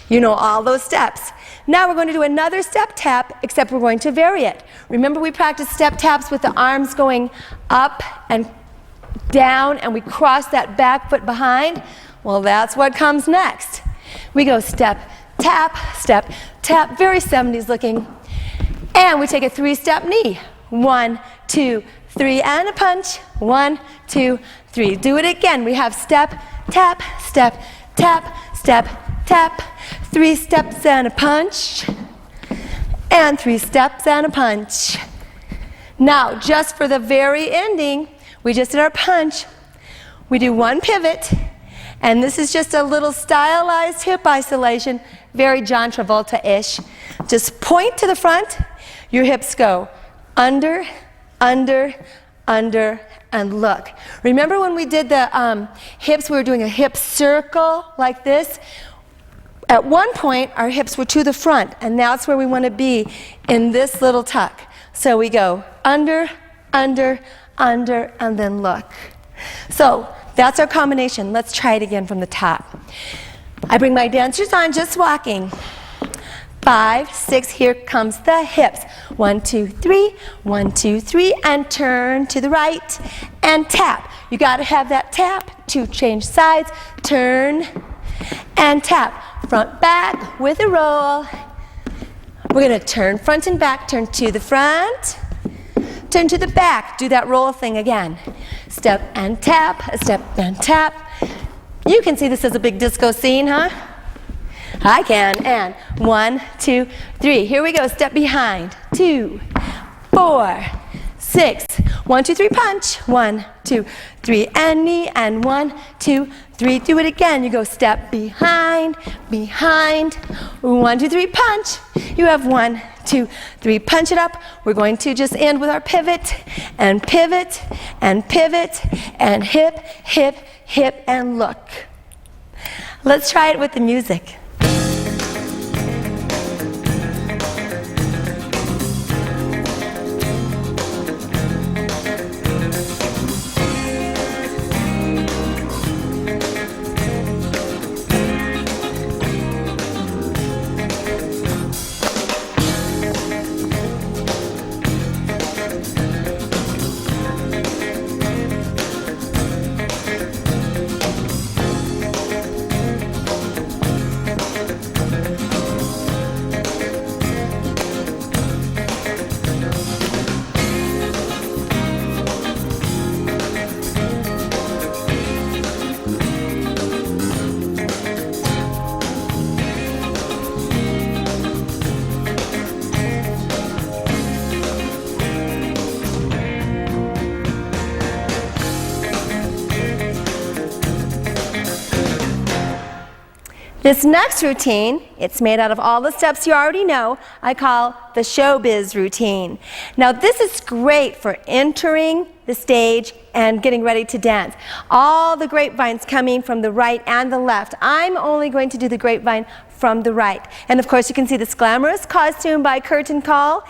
You know all those steps. Now we're going to do another step tap, except we're going to vary it. Remember we practiced step taps with the arms going up and down, and we cross that back foot behind? Well, that's what comes next. We go step, tap, very 70s looking. And we take a 3-step knee. 1, 2, 3, and a punch. 1, 2, 3. Do it again. We have step, tap, step, tap, step, tap. 3 steps and a punch. And 3 steps and a punch. Now, just for the very ending, we just did our punch. We do 1 pivot. And this is just a little stylized hip isolation, very John Travolta-ish. Just point to the front. Your hips go under, under, under, and look. Remember when we did the hips, we were doing a hip circle like this? At one point, our hips were to the front, and that's where we want to be in this little tuck. So we go under, under, under, and then look. So that's our combination. Let's try it again from the top. I bring my dancers on, just walking. 5, 6, here comes the hips. 1, 2, 3, 1, 2, 3, and turn to the right and tap. You got to have that tap to change sides. Turn and tap. Front, back with a roll. We're going to turn front and back. Turn to the front. Turn to the back. Do that roll thing again. Step and tap, step and tap. You can see this as a big disco scene, huh? I can. And 1, 2, 3. Here we go. Step behind. 2, 4, 6. 1, 2, 3, punch. 1, 2, 3, and knee. And 1, 2, 3. Do it again. You go step behind, behind. 1, 2, 3, punch. You have 1, 2, 3. Punch it up. We're going to just end with our pivot, and pivot, and pivot, and hip, hip, hip, and look. Let's try it with the music. This next routine, it's made out of all the steps you already know, I call the Showbiz routine. Now this is great for entering the stage and getting ready to dance. All the grapevines coming from the right and the left. I'm only going to do the grapevine from the right. And of course you can see this glamorous costume by Curtain Call.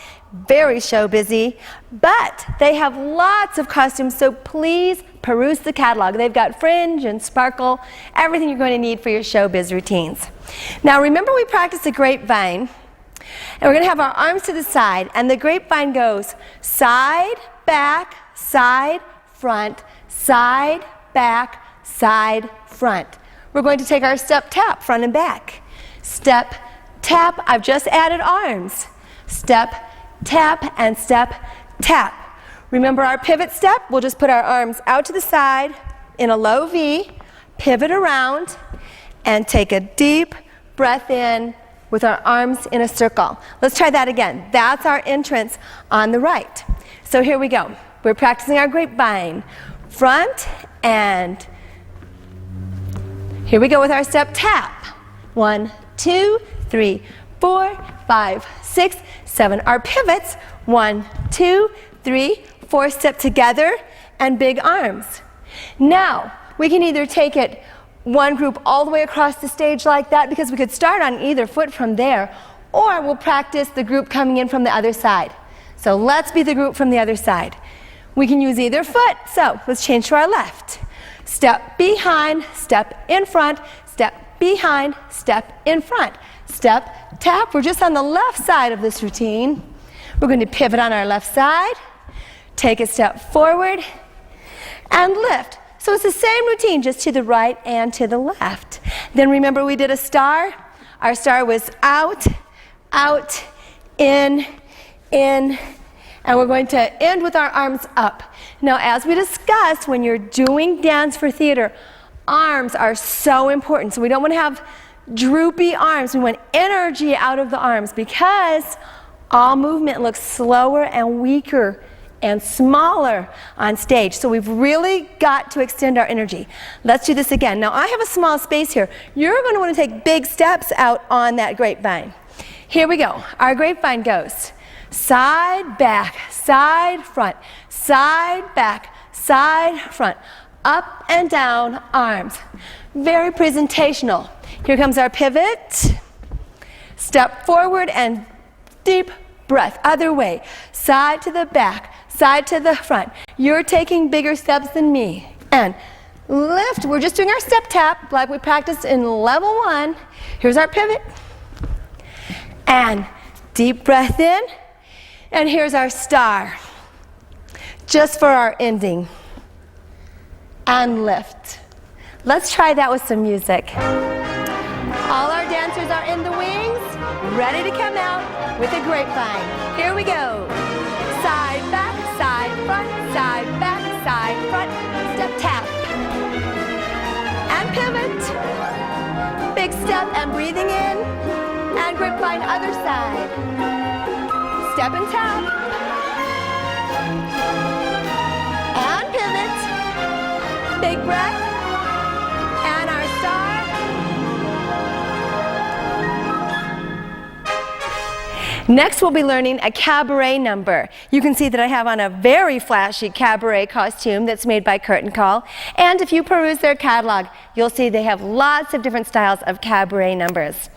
Very showbizy, but they have lots of costumes, so please peruse the catalog. They've got fringe and sparkle, everything you're going to need for your showbiz routines. Now remember we practiced the grapevine, and we're going to have our arms to the side, and the grapevine goes side, back, side, front, side, back, side, front. We're going to take our step tap, front and back. Step, tap, I've just added arms. Step, tap, and step, tap. Remember our pivot step? We'll just put our arms out to the side in a low V, pivot around, and take a deep breath in with our arms in a circle. Let's try that again. That's our entrance on the right. So here we go. We're practicing our grapevine. Front and here we go with our step tap. 1, 2, 3, 4, 5, 6, 7. Our pivots, 1, 2, 3, 4, step together, and big arms. Now, we can either take it one group all the way across the stage like that, because we could start on either foot from there, or we'll practice the group coming in from the other side. So let's be the group from the other side. We can use either foot, so let's change to our left. Step behind, step in front, step behind, step in front. Step, tap, we're just on the left side of this routine. We're going to pivot on our left side, take a step forward, and lift. So it's the same routine, just to the right and to the left. Then remember we did a star. Our star was out, out, in, and we're going to end with our arms up. Now, as we discussed, when you're doing dance for theater, arms are so important. So we don't want to have droopy arms. We want energy out of the arms, because all movement looks slower and weaker and smaller on stage. So we've really got to extend our energy. Let's do this again. Now, I have a small space here. You're going to want to take big steps out on that grapevine. Here we go. Our grapevine goes side, back, side, front, side, back, side, front, up and down, arms. Very presentational. Here comes our pivot. Step forward and deep breath. Other way. Side to the back, side to the front. You're taking bigger steps than me. And lift. We're just doing our step tap like we practiced in level 1. Here's our pivot. And deep breath in. And here's our star, just for our ending. And lift. Let's try that with some music. All our dancers are in the wings, ready to come out with a grapevine. Here we go. Side, back, side, front, side, back, side, front. Step tap. And pivot. Big step and breathing in. And grapevine other side. Step and tap. And pivot. Big breath. And our star. Next, we'll be learning a cabaret number. You can see that I have on a very flashy cabaret costume that's made by Curtain Call. And if you peruse their catalog, you'll see they have lots of different styles of cabaret numbers.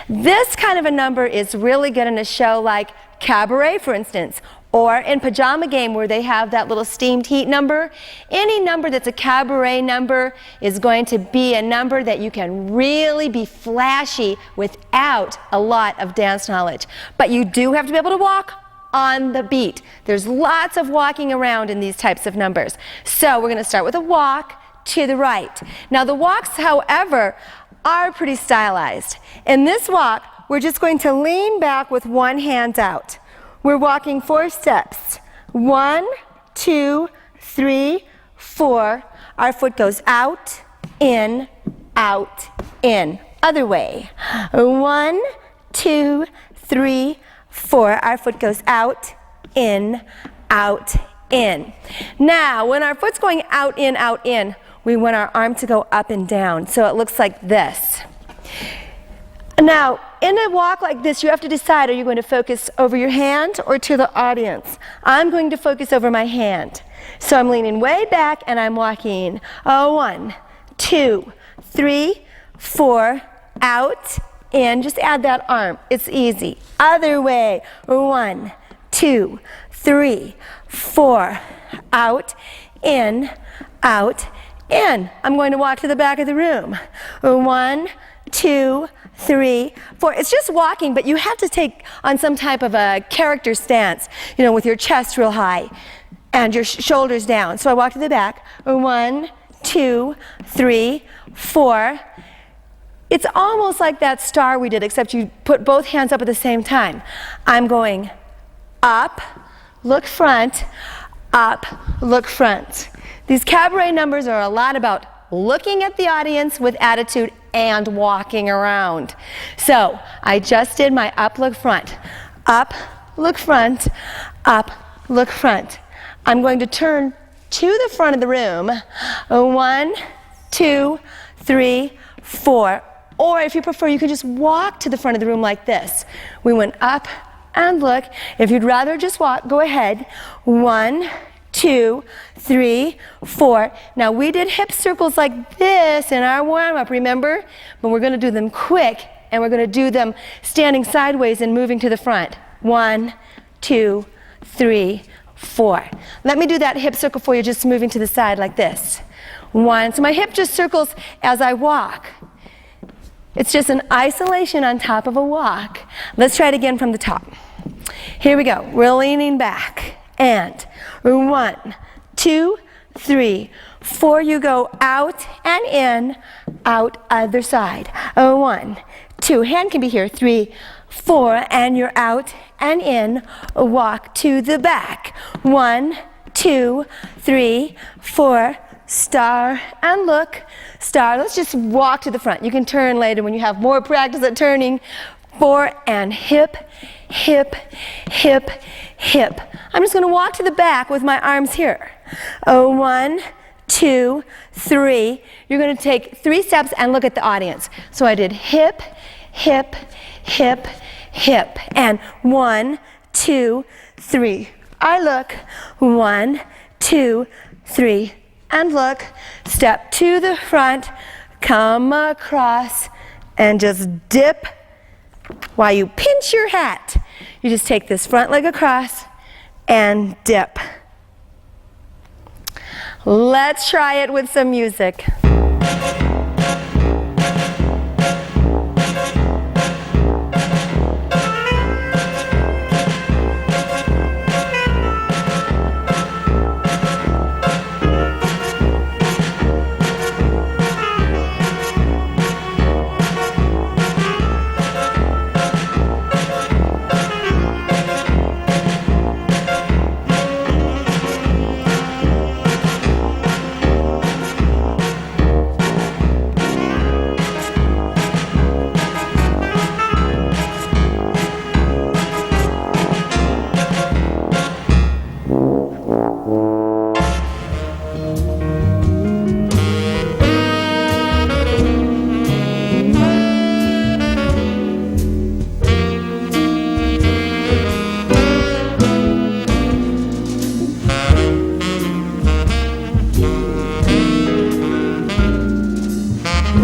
This kind of a number is really good in a show like Cabaret, for instance, or in Pajama Game, where they have that little steamed heat number. Any number that's a cabaret number is going to be a number that you can really be flashy without a lot of dance knowledge. But you do have to be able to walk on the beat. There's lots of walking around in these types of numbers. So we're going to start with a walk to the right. Now the walks, however, are pretty stylized. In this walk, we're just going to lean back with one hand out. We're walking 4 steps. 1, 2, 3, 4. Our foot goes out, in, other way. 1, 2, 3, 4. Our foot goes out, in. Now, when our foot's going out, in, we want our arm to go up and down. So it looks like this. Now, in a walk like this, you have to decide, are you going to focus over your hand or to the audience? I'm going to focus over my hand. So I'm leaning way back and I'm walking 1, 2, 3, 4, out, in. Just add that arm. It's easy. Other way. 1, 2, 3, 4, out, in, in. I'm going to walk to the back of the room. 1, 2, 3, 4. It's just walking, but you have to take on some type of a character stance, you know, with your chest real high and your shoulders down. So I walk to the back. 1, 2, 3, 4. It's almost like that star we did, except you put both hands up at the same time. I'm going up, look front, up, look front. These cabaret numbers are a lot about looking at the audience with attitude and walking around. So I just did my up, look front. Up, look front, up, look front. I'm going to turn to the front of the room. 1, 2, 3, 4. Or if you prefer, you could just walk to the front of the room like this. We went up and look. If you'd rather just walk, go ahead. 1, 2, 3, 4. Now we did hip circles like this in our warm-up, remember? But we're going to do them quick, and we're going to do them standing sideways and moving to the front. 1, 2, 3, 4. Let me do that hip circle for you, just moving to the side like this. 1. So my hip just circles as I walk. It's just an isolation on top of a walk. Let's try it again from the top. Here we go. We're leaning back. And 1, 2, 3, 4. You go out and in, out other side. 1, 2. Hand can be here. 3, 4. And you're out and in. Walk to the back. 1, 2, 3, 4. Star and look. Star. Let's just walk to the front. You can turn later when you have more practice at turning. 4 and hip, hip, hip, hip. I'm just going to walk to the back with my arms here. 1, 2, 3. You're going to take 3 steps and look at the audience. So I did hip, hip, hip, hip. And 1, 2, 3. I look. 1, 2, 3. And look. Step to the front. Come across. And just dip. While you pinch your hat, you just take this front leg across and dip. Let's try it with some music.